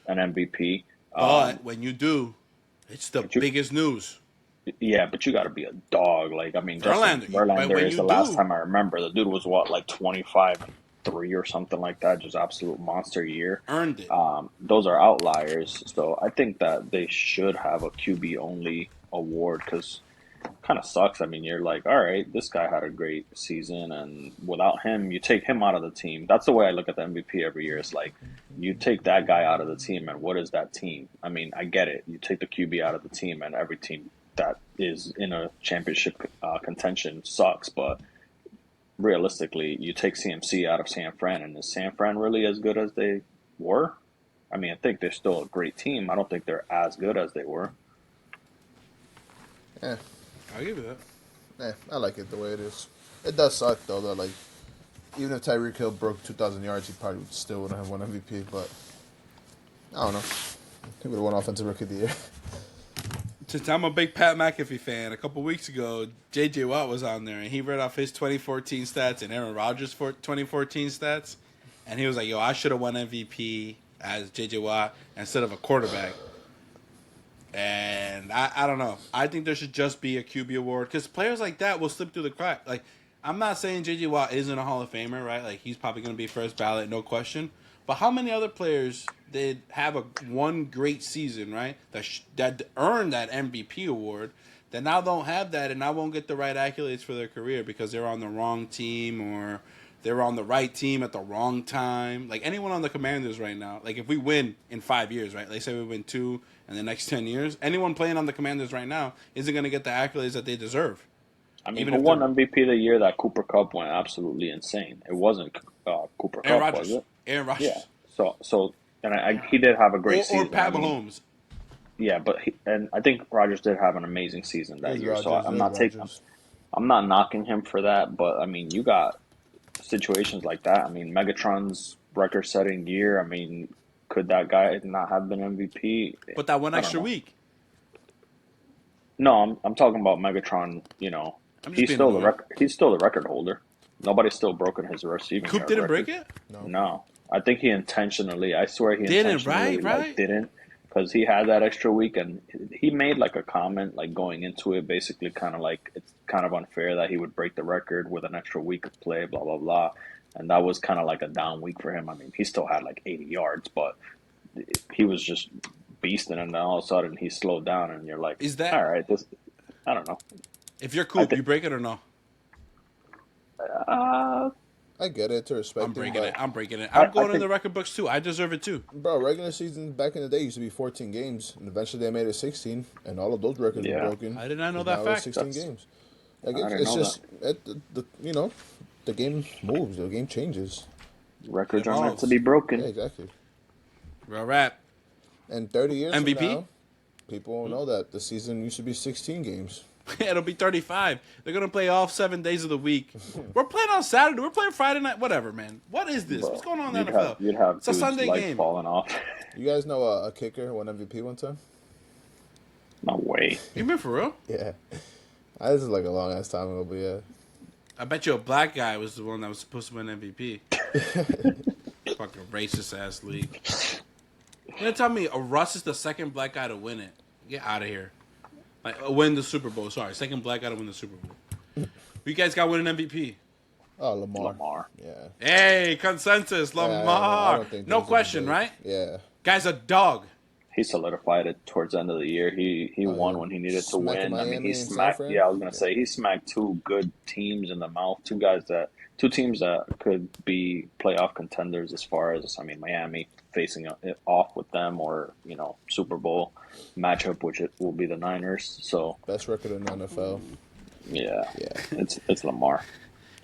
an MVP. But when you do, it's the you- biggest news. Yeah, but you got to be a dog. Like I mean, Verlander. Justin But Verlander when is you the last do- time I remember. The dude was what, like 25-3 or something like that. Just absolute monster year. Earned it. Those are outliers. So I think that they should have a QB only award because kind of sucks. I mean, you're like, all right, this guy had a great season, and without him, you take him out of the team. That's the way I look at the MVP every year. It's like you take that guy out of the team, and what is that team? I mean, I get it. You take the QB out of the team, and every team that is in a championship contention sucks. But realistically, you take CMC out of San Fran, and is San Fran really as good as they were? I mean, I think they're still a great team. I don't think they're as good as they were. Eh, I'll give you that. I like it the way it is. It does suck though that like even if Tyreek Hill broke 2,000 yards, he probably still wouldn't have won MVP. But I don't know. He would have won Offensive Rookie of the Year. Since I'm a big Pat McAfee fan, a couple weeks ago, J.J. Watt was on there, and he read off his 2014 stats and Aaron Rodgers' 2014 stats, and he was like, yo, I should have won MVP as J.J. Watt instead of a quarterback. And I don't know. I think there should just be a QB award, because players like that will slip through the crack. Like, I'm not saying J.J. Watt isn't a Hall of Famer, right? Like, he's probably going to be first ballot, no question. But how many other players did have one great season, right? That earned that MVP award, that now don't have that and now won't get the right accolades for their career because they're on the wrong team or they're on the right team at the wrong time. Like anyone on the Commanders right now, like if we win in 5 years, right? Like say we win 2 in the next 10 years, anyone playing on the Commanders right now isn't going to get the accolades that they deserve. I mean, Even who if won they're- MVP the year that Cooper Kupp went absolutely insane? It wasn't Cooper Aaron Kupp, Rodgers. was it? Aaron Rodgers. Yeah. So, and he did have a great Or season. Pat I mean, Mahomes. yeah, but and I think Rodgers did have an amazing season that year. So I'm not Rodgers. I'm not knocking him for that. But I mean, you got situations like that. I mean, Megatron's record-setting year. I mean, could that guy not have been MVP? But that one I don't extra know. week. No, I'm talking about Megatron. You know, I'm just he's being still the annoying. record. He's still the record holder. Nobody's still broken his receiving. Coop yard didn't record. break it? No, I think he intentionally. I swear he Didn't, intentionally right? didn't, because he had that extra week, and he made like a comment like going into it, basically kind of like it's kind of unfair that he would break the record with an extra week of play, blah blah blah, and that was kind of like a down week for him. I mean, he still had like 80 yards, but he was just beasting, and then all of a sudden he slowed down, and you're like, Is that- all right? This, I don't know. If you're Coop, think- you break it or no? I get it to respect I'm him, breaking but it. I'm breaking it. I I'm going in think- the record books too. I deserve it too. bro, regular season back in the day used to be 14 games, and eventually they made it 16, and all of those records Yeah. were broken. I did not know And that now it's fact. 16 That's- games. Like I didn't it's know just the game moves, the game changes. Records It are meant evolves. to be broken. Yeah, exactly. Real rap. And 30 years MVP? from now, people will know that the season used to be 16 games. It'll be 35. They're gonna play off 7 days of the week. We're playing on Saturday. We're playing Friday night. Whatever, man. What is this? Bro, What's going on in the you'd NFL? You'd have It's a dudes' Sunday lights game. falling off. You guys know a kicker who won MVP one time? No way. You been for real? Yeah. This is like a long ass time ago, but yeah. I bet you a black guy was the one that was supposed to win MVP. Fucking racist ass league. You're gonna tell me a Russ is the second black guy to win it? Get out of here. Like win the Super Bowl. Sorry, second black guy to win the Super Bowl. You guys got winning MVP. Oh, Lamar. Lamar. Yeah. Hey, consensus, Yeah, I Lamar. don't think No there's a question, debate. right? Yeah. Guy's a dog. he solidified it towards the end of the year. He Oh yeah, won when he needed to smacking win. I mean, he Miami and San smacked. Fran. Yeah, I was gonna Yeah, say he smacked two good teams in the mouth. Two teams that could be playoff contenders as far as I mean, Miami facing it off with them, or Super Bowl matchup, which it will be the Niners. So best record in the NFL. yeah, Yeah, it's Lamar.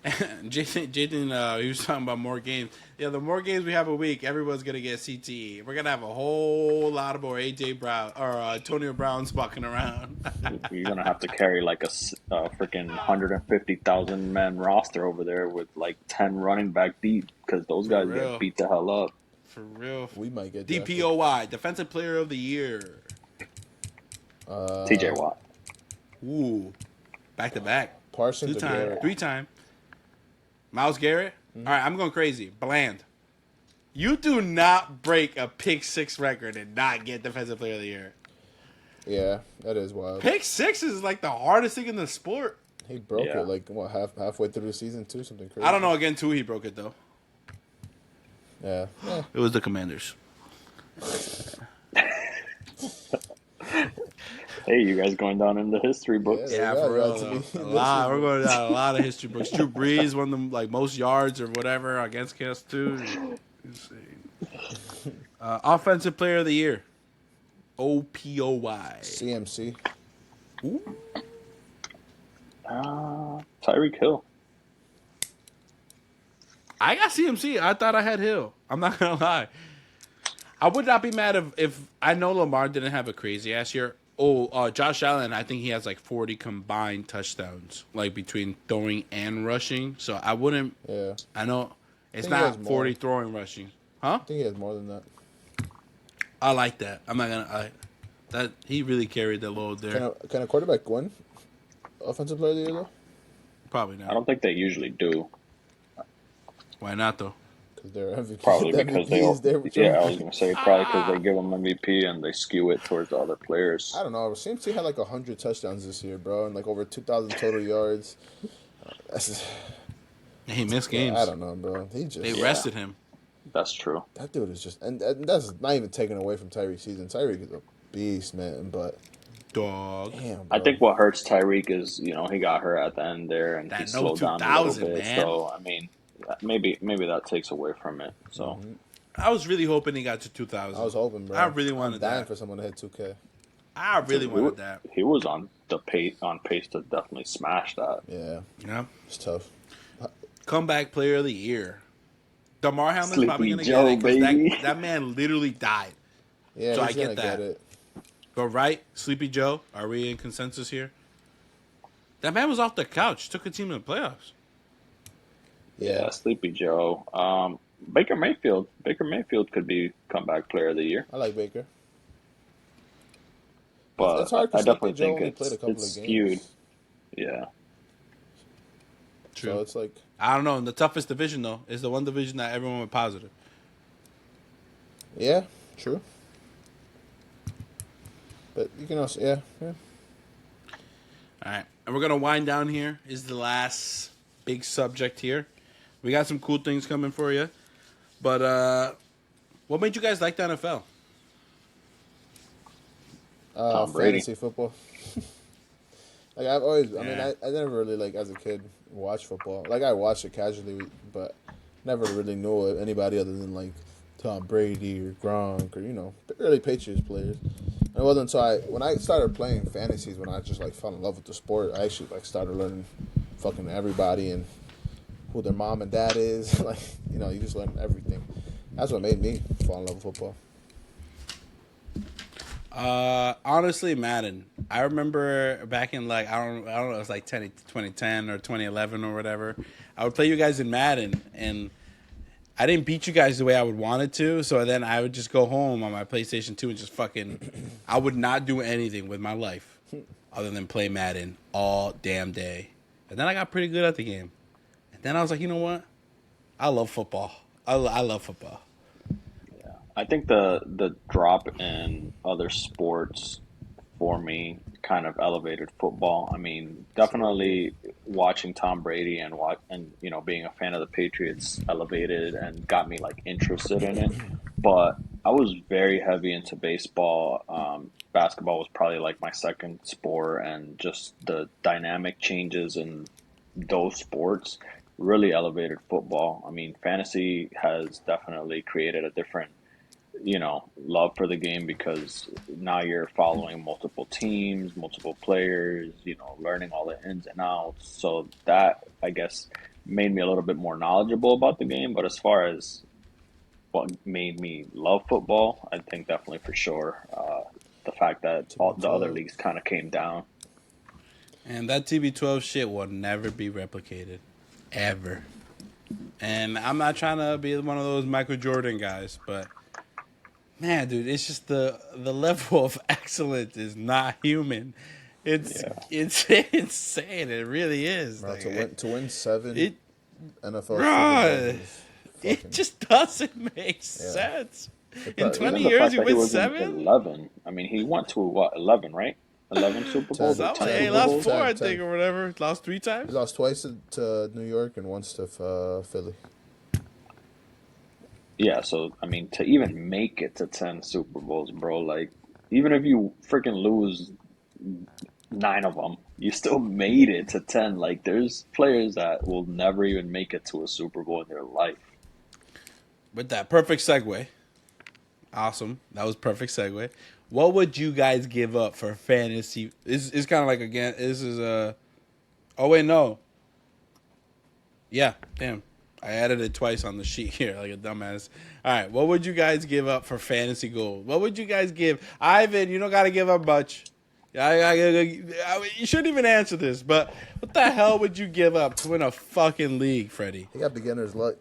Jaden, he was talking about more games. Yeah, the more games we have a week, everyone's gonna get CTE. We're gonna have a whole lot of more AJ Brown or Antonio Browns walking around. You're gonna have to carry like a freaking 150,000 man roster over there with like 10 running back deep because those For guys get real, beat the hell up. for real. we might get drafted. DPOY, Defensive Player of the Year. TJ Uh, Watt. Ooh, back to back, Parsons or 2 time, Garrett? 3 time. Miles Garrett. All right, I'm going crazy. Bland. You do not break a pick 6 record and not get Defensive Player of the Year. Yeah, that is wild. Pick 6 is like the hardest thing in the sport. He broke Yeah. it like what halfway through the season too, something crazy. I don't know against who he broke it though. Yeah, It was the Commanders. Hey, you guys going down in the history books? Yeah. Yeah, for real. to be- Though. A lot. We're going down a lot of history books. Drew Brees won them like most yards or whatever against Kansas too. Insane. Offensive Player of the Year. OPOY. CMC. Ooh. Tyreek Hill. I got CMC. I thought I had Hill. I'm not gonna lie. I would not be mad if I know Lamar didn't have a crazy ass year. Josh Allen, I think he has like 40 combined touchdowns, like between throwing and rushing. So I wouldn't. Yeah, I know it's think he has not more. 40 throwing rushing, huh? I think he has more than that. I like that. I'm not gonna. That he really carried the load there. Can a quarterback win offensive player of the year though? Probably I not. don't think they usually do. Why not though? Because they're MVP. Probably the because MVP is their yeah, I trophy. was gonna say probably because they give them MVP and they skew it towards the other players. I don't know. CMC had like 100 touchdowns this year, bro, and like over 2,000 total yards. That's just, He missed games. I don't know, bro. He just They rested him. That's true. that dude is just, and that's not even taken away from Tyreek's season. Tyreek is a beast, man. But Dog. damn, bro. I think what hurts Tyreek is he got hurt at the end there and That he no slowed down a little 2000, bit. man. So I mean, maybe that takes away from it. So I was really hoping he got to 2000. I was hoping, bro. I really wanted I'm dying that. for someone to hit 2K. I really wanted that. he was on pace to definitely smash that. Yeah, Yeah. it's tough. Comeback Player of the Year. DeMar Hamlin's Sleepy probably gonna Joe, get it baby. because that man literally died. Yeah, So he's I gonna get that. get it. But right, Sleepy Joe, are we in consensus here? That man was off the couch, took a team to the playoffs. Yeah, Sleepy Joe. Baker Mayfield. Baker Mayfield could be comeback player of the year, I like Baker. but It's hard I because definitely Joe think only played a couple it's of skewed. games. Yeah. So it's like, I don't know. In the toughest division, though, is the one division that everyone went positive. yeah, true. But you can also, yeah. All right. And we're going to wind down here. Is the last big subject here. We got some cool things coming for you. But what made you guys like the NFL? Tom Brady. Fantasy football. Like I've always, I mean, Yeah. I never really like as a kid watched football. Like I watched it casually, but never really knew anybody other than like Tom Brady or Gronk or the early Patriots players. And it wasn't until when I started playing fantasies when I just like fell in love with the sport. I actually like started learning fucking everybody and who their mom and dad is. Like you just learn everything. That's what made me fall in love with football. Honestly, Madden. I remember back in like I don't know, it was like 2010 or 2011 or whatever. I would play you guys in Madden, and I didn't beat you guys the way I would wanted to. So then I would just go home on my PlayStation 2 and just fucking. I would not do anything with my life other than play Madden all damn day. And then I got pretty good at the game. And then I was like, you know what? I love football. I love football. I think the drop in other sports for me kind of elevated football. I mean, definitely watching Tom Brady and being a fan of the Patriots elevated and got me like interested in it. But I was very heavy into baseball. Basketball was probably like my second sport, and just the dynamic changes in those sports really elevated football. I mean, fantasy has definitely created a different, love for the game because now you're following multiple teams, multiple players, learning all the ins and outs. So that, I guess, made me a little bit more knowledgeable about the game. But as far as what made me love football, I think definitely for sure the fact that all the other TB12. leagues kind of came down. And that TB12 shit will never be replicated. Ever. And I'm not trying to be one of those Michael Jordan guys, but man, dude, it's just the level of excellence is not human. It's Yeah. it's insane. It really is. Bro, Like, to win 7 it NFL Super Bruh. Bowls is it fucking. just doesn't make sense. In probably- 20 Even the years, fact you that he win was in 7? 11. I mean, he went to what, 11, right? 11 Super Bowls or 10. 10 Hey, Super lost Bowls? 4, I 10. think, or whatever. Lost 3 He times? lost twice to New York and once to Philly. Yeah, so I mean, to even make it to 10 Super Bowls, bro, like even if you freaking lose 9 of them, you still made it to 10. Like there's players that will never even make it to a Super Bowl in their life. With that perfect segue. Awesome. That was perfect segue. What would you guys give up for fantasy? It's kind of like, again, this is a... Oh, wait, no. Yeah, damn. I added it twice on the sheet here like a dumbass. All right, what would you guys give up for fantasy gold? What would you guys give? Ivan, you don't got to give up much. You shouldn't even answer this, but what the hell would you give up to win a fucking league, Freddie? He got beginner's luck.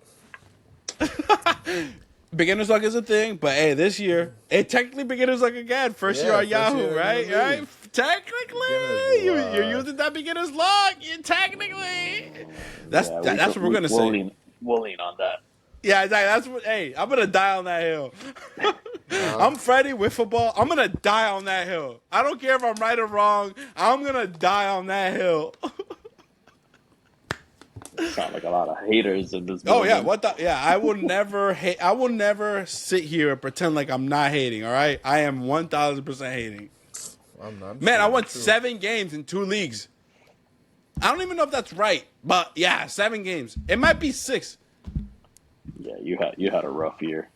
Beginner's luck is a thing, but hey, this year, technically beginner's luck again. First year Yeah, on first Yahoo, year in right? the league. Right? Technically, Beginner's you're luck. using that beginner's luck. You technically. That's Yeah, that's what we're gonna we'll say. we'll lean on that. Yeah, exactly. That's what. Hey, I'm gonna die on that hill. I'm Freddie with football. I'm gonna die on that hill. I don't care if I'm right or wrong. I'm gonna die on that hill. Sound like a lot of haters in this. Oh yeah, building. what the? Yeah, I will never hate. I will never sit here and pretend like I'm not hating. All right, I am 1,000% hating. I'm not. Man, I won 7 games in 2 leagues. I don't even know if that's right, but yeah, 7 games. It might be 6. Yeah, you had a rough year.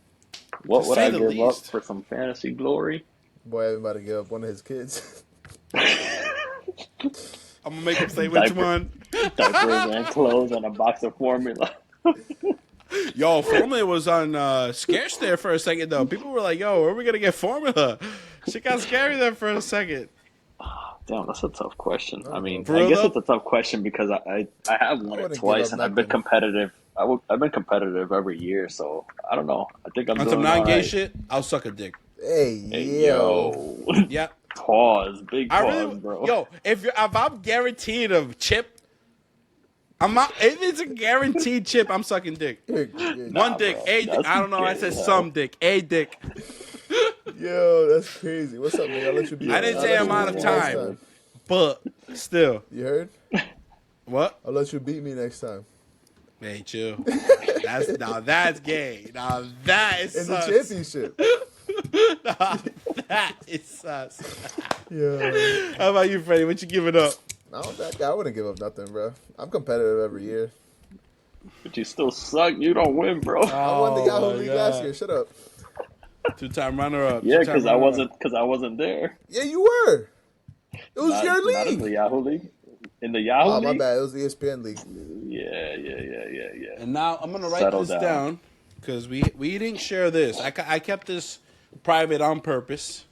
What To would say I the give up least. for some fantasy glory? Boy, I'm about to give up one of his kids. I'm gonna make him say which Diaper. one. Diapers and clothes and a box of formula. Yo, formula was on scarce there for a second though. People were like, "Yo, where are we gonna get formula?" Shit got scary there for a second. Damn, that's a tough question. I mean, For I real guess though? it's a tough question because I have won I it wouldn't twice give and up I've been nothing. competitive. I've been competitive every year, so I don't know. I think I'm On doing some all non-gay right. shit, I'll suck a dick. Hey, Hey, yo. yo, Yeah, pause, big I pause, really. bro. Yo, if I'm guaranteed a chip, I'm not. If it's a guaranteed chip, I'm sucking dick. One dick, bro. a dick. That's I don't know. I gay said as hell. some dick, a dick. Yo, that's crazy. What's up, man? I'll let you beat. I didn't I'll say let I'm you out beat of me next time. But still, You heard? what? I'll let you beat me next time. Hey, chill. That's gay. Now that is In the sus. championship. Now that is sus. Yeah. How about you, Freddie? What you giving up? I wouldn't give up nothing, bro. I'm competitive every year. But you still suck. You don't win, bro. I won the Yahoo my League God. last year. Shut up. 2-time runner-up. Yeah, Two-time because I wasn't there. Yeah, you were. It was your Not in the league. Yahoo League. In the Yahoo Oh, my League. bad. It was the ESPN league. Yeah. And now I'm gonna write Settle this down. down because we didn't share this. I kept this private on purpose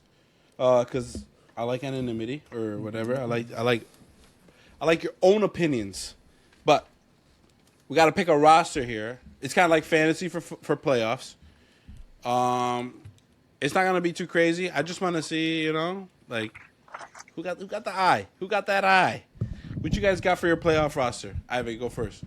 because I like anonymity or whatever. I like your own opinions, but we got to pick a roster here. It's kind of like fantasy for playoffs. It's not gonna be too crazy. I just want to see, like who got the eye, who got that eye. What you guys got for your playoff roster? Ivan, go first.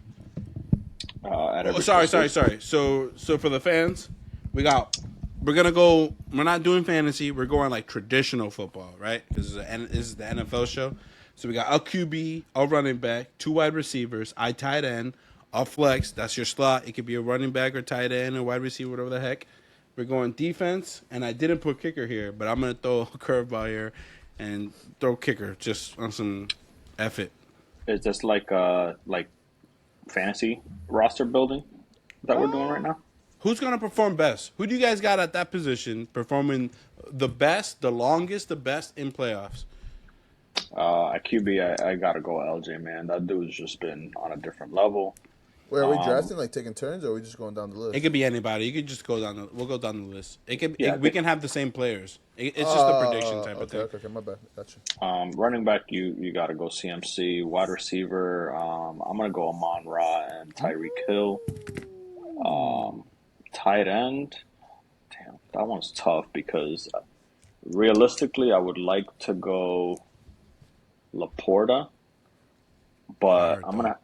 At Oh, every sorry. position. So for the fans, we're gonna go. We're not doing fantasy. We're going like traditional football, right? Because this is the NFL show. So we got a QB, a running back, 2 wide receivers, a tight end, a flex. That's your slot. It could be a running back or tight end or wide receiver, whatever the heck. We're going defense, and I didn't put kicker here, but I'm gonna throw a curveball here and throw kicker just on some effort. Is this like fantasy roster building that we're doing right now? Who's gonna perform best? Who do you guys got at that position performing the best, the longest, the best in playoffs? At QB, I gotta go LJ, man. That dude's just been on a different level. Wait, are we Um, drafting, like taking turns, or are we just going down the It list? could be anybody. You could just go down. We'll go down the list. yeah, I We think can have the same players. It's just a prediction type of Okay, thing. okay, my bad. Gotcha. running back, you gotta go CMC. Wide receiver, I'm gonna go Amon Ra and Tyreek Hill. Tight end, damn, that one's tough because realistically, I would like to go Laporta, Got but hurt, I'm though. gonna.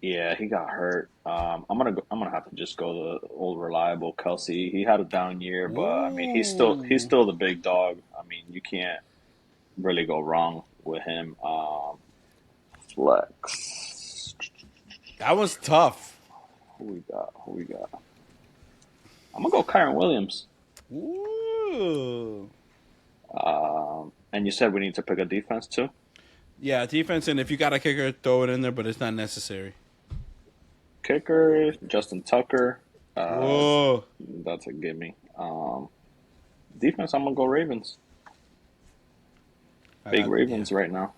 Yeah, he got hurt. I'm gonna have to just go the old reliable Kelsey. He had a down year, but I mean he's Ooh, still the big dog. I mean you can't really go wrong with him. Flex. that was tough. Who we got? Who we got? I'm gonna go Kyron Williams. Ooh. And you said we need to pick a defense too. Yeah, defense, and if you got a kicker, throw it in there, but it's not necessary. Kicker, Justin Tucker. Uh, Whoa. that's a gimme. Defense, I'm gonna go Ravens. Big Ravens Yeah. right now.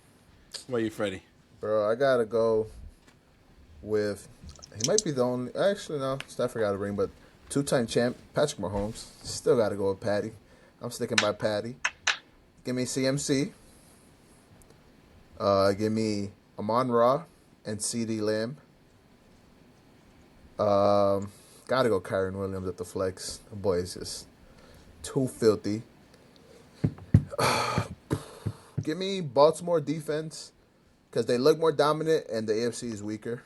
What are you, Freddie? Bro, I gotta go with. He might be the only. Actually, no. Stafford got a ring, but two-time champ Patrick Mahomes. Still gotta go with Patty. I'm sticking by Patty. Give me CMC. Give me Amon Ra and CD Lamb. Gotta go Kyron Williams at the flex. The boy is just too filthy. Give me Baltimore defense because they look more dominant and the AFC is weaker.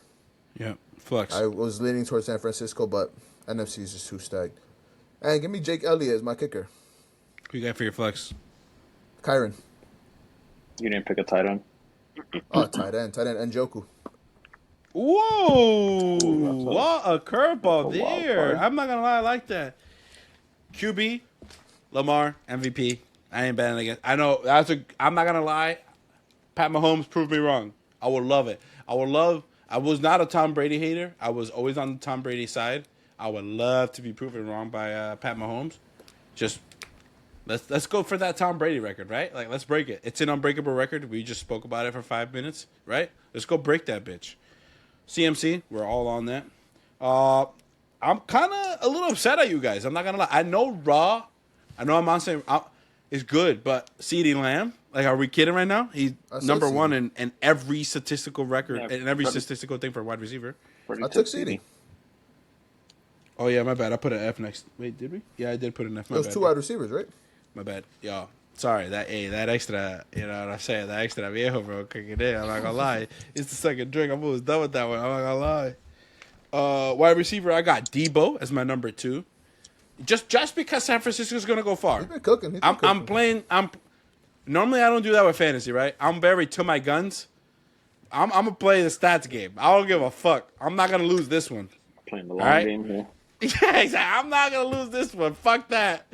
Yeah, flex. I was leaning towards San Francisco, but NFC is just too stacked. And give me Jake Elliott as my kicker. Who you got for your flex? Kyron. You didn't pick a tight end. Oh, tight end, and Njoku. Whoa! Ooh, What a that's a curveball wild there. card. I'm not gonna lie, I like that. QB, Lamar, MVP. I ain't betting against. I know that's a. I'm not gonna lie. Pat Mahomes proved me wrong. I would love it. I would love. I was not a Tom Brady hater. I was always on the Tom Brady side. I would love to be proven wrong by Pat Mahomes. Just let's go for that Tom Brady record, right? Like let's break it. It's an unbreakable record. We just spoke about it for 5 minutes, right? Let's go break that bitch. CMC, we're all on that. I'm kind of a little upset at you guys. I'm not gonna lie. I know Raw. I know I'm on saying is good, but CeeDee Lamb. Like, are we kidding right now? He's I said number CD. one in every statistical record Yeah, and every Freddie- statistical thing for a wide receiver. Freddie I took CD. CD. Oh yeah, my bad. I put an F next. Wait, did we? Yeah, I did put an F. My Those bad. two wide receivers, right? My bad. Yo, sorry. That extra. You know what I'm saying? That extra viejo, bro. Kicking in. I'm not gonna lie. It's the second drink. I'm almost done with that one. I'm not gonna lie. Wide receiver, I got Debo as my number 2. Just because San Francisco's gonna go far. He's been cooking. I'm playing. Normally I don't do that with fantasy, right? I'm very to my guns. I'm gonna play the stats game. I don't give a fuck. I'm not gonna lose this one. Playing the long Alright. game here. Yeah, exactly. I'm not gonna lose this one. Fuck that.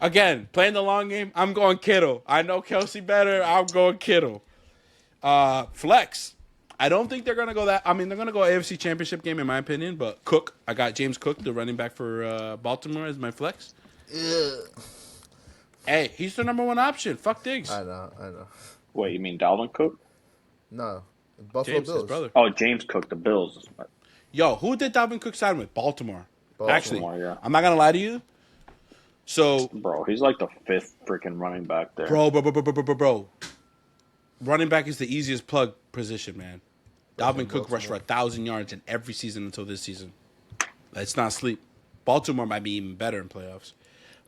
Again, playing the long game. I'm going Kittle. I know Kelsey better. I'm going Kittle. Flex. I don't think they're gonna go that. I mean, they're gonna go AFC Championship game in my opinion. But Cook, I got James Cook, the running back for Baltimore, as my flex. Hey, he's the number 1 option. Fuck Diggs. I know. Wait, you mean Dalvin Cook? No, Buffalo James, his Bills. brother. Oh, James Cook, the Bills. Yo, who did Dalvin Cook sign with? Baltimore. Actually, yeah. I'm not gonna lie to you. So, Bro, he's like the 5th freaking running back there. bro. Running back is the easiest plug position, man. Dalvin Cook rushed for 1,000 yards in every season until this season. Let's not sleep. Baltimore might be even better in playoffs.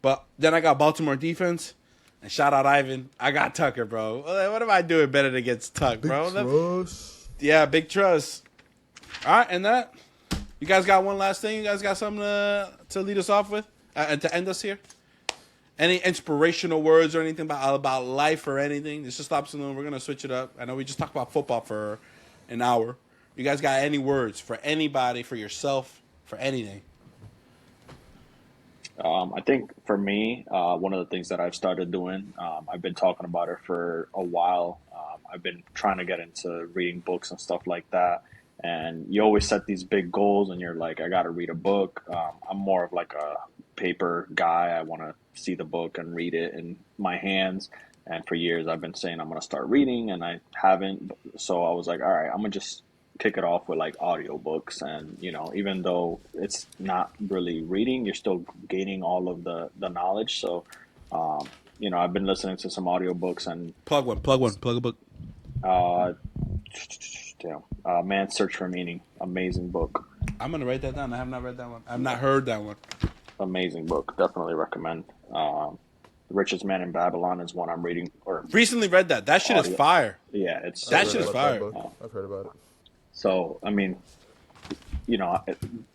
But then I got Baltimore defense. And shout out Ivan. I got Tucker, bro. What am I doing better against Tuck, bro? Trust. Yeah, big trust. All right, and that. You guys got one last thing? You guys got something to lead us off with? And to end us here? Any inspirational words or anything about life or anything? This is Stop Saloon. We're going to switch it up. I know we just talked about football for an hour. You guys got any words for anybody, for yourself, for anything? I think for me, one of the things that I've started doing, I've been talking about it for a while. I've been trying to get into reading books and stuff like that. And you always set these big goals, and you're like, I got to read a book. I'm more of like a paper guy. I want to see the book and read it in my hands. And for years, I've been saying I'm going to start reading, and I haven't. So I was like, all right, I'm going to just kick it off with like audiobooks. And even though it's not really reading, you're still gaining all of the knowledge. So I've been listening to some audiobooks. And Plug a book. uh Man's Search for Meaning, amazing book. I'm gonna write that down. I have not read that one. I've not heard that one. Amazing book, definitely recommend. The Richest Man in Babylon is one I'm reading, or Recently read that. That shit is audio. fire. Yeah, it's That I've shit heard is about that fire. book. I've heard about it. so I mean,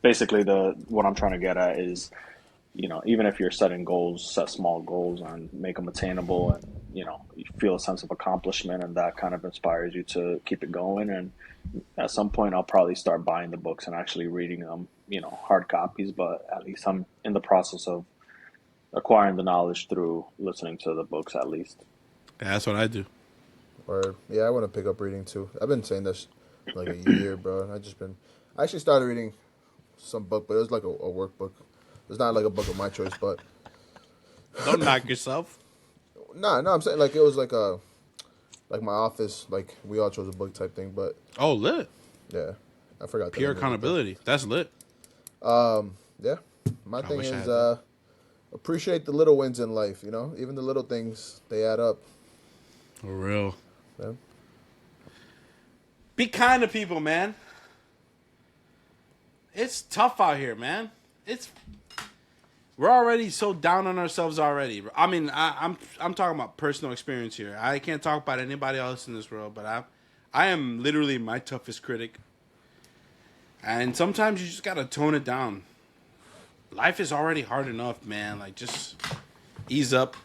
basically the what I'm trying to get at is, even if you're setting goals, set small goals and make them attainable, and you feel a sense of accomplishment, and that kind of inspires you to keep it going. And at some point, I'll probably start buying the books and actually reading them, hard copies. But at least I'm in the process of acquiring the knowledge through listening to the books, at least. Yeah, that's what I do. Or yeah, I want to pick up reading too. I've been saying this like a year, bro. I actually started reading some book, but it was like a workbook. It's not like a book of my choice, but Don't knock yourself. nah, no, I'm saying like it was like my office, like we all chose a book type thing. But Oh, lit. yeah, I forgot. the Pure name of it, accountability. That's lit. though. Yeah, my I thing wish I is had that. appreciate the little wins in life. Even the little things, they add up. For real. Yeah. Be kind to people, man. It's tough out here, man. We're already so down on ourselves already. I mean, I'm talking about personal experience here. I can't talk about anybody else in this world, but I am literally my toughest critic. And sometimes you just gotta tone it down. Life is already hard enough, man. Like, just ease up,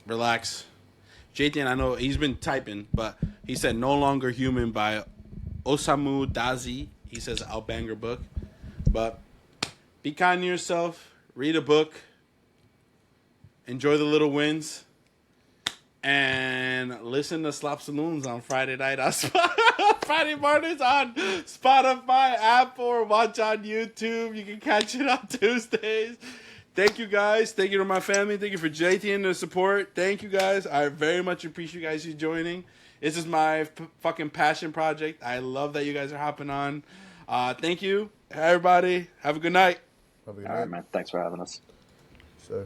relax. JTN, I know he's been typing, but he said "No Longer Human" by Osamu Dazi. He says I'll banger book, but be kind to yourself. Read a book. Enjoy the little wins. And listen to Slop Saloons on Friday night on Friday mornings on Spotify, Apple, or watch on YouTube. You can catch it on Tuesdays. Thank you guys. Thank you to my family. Thank you for JT and the support. Thank you guys. I very much appreciate you guys joining. This is my fucking passion project. I love that you guys are hopping on. Thank you, everybody. Have a good night. Have a good All night. right, man. Thanks for having us. So.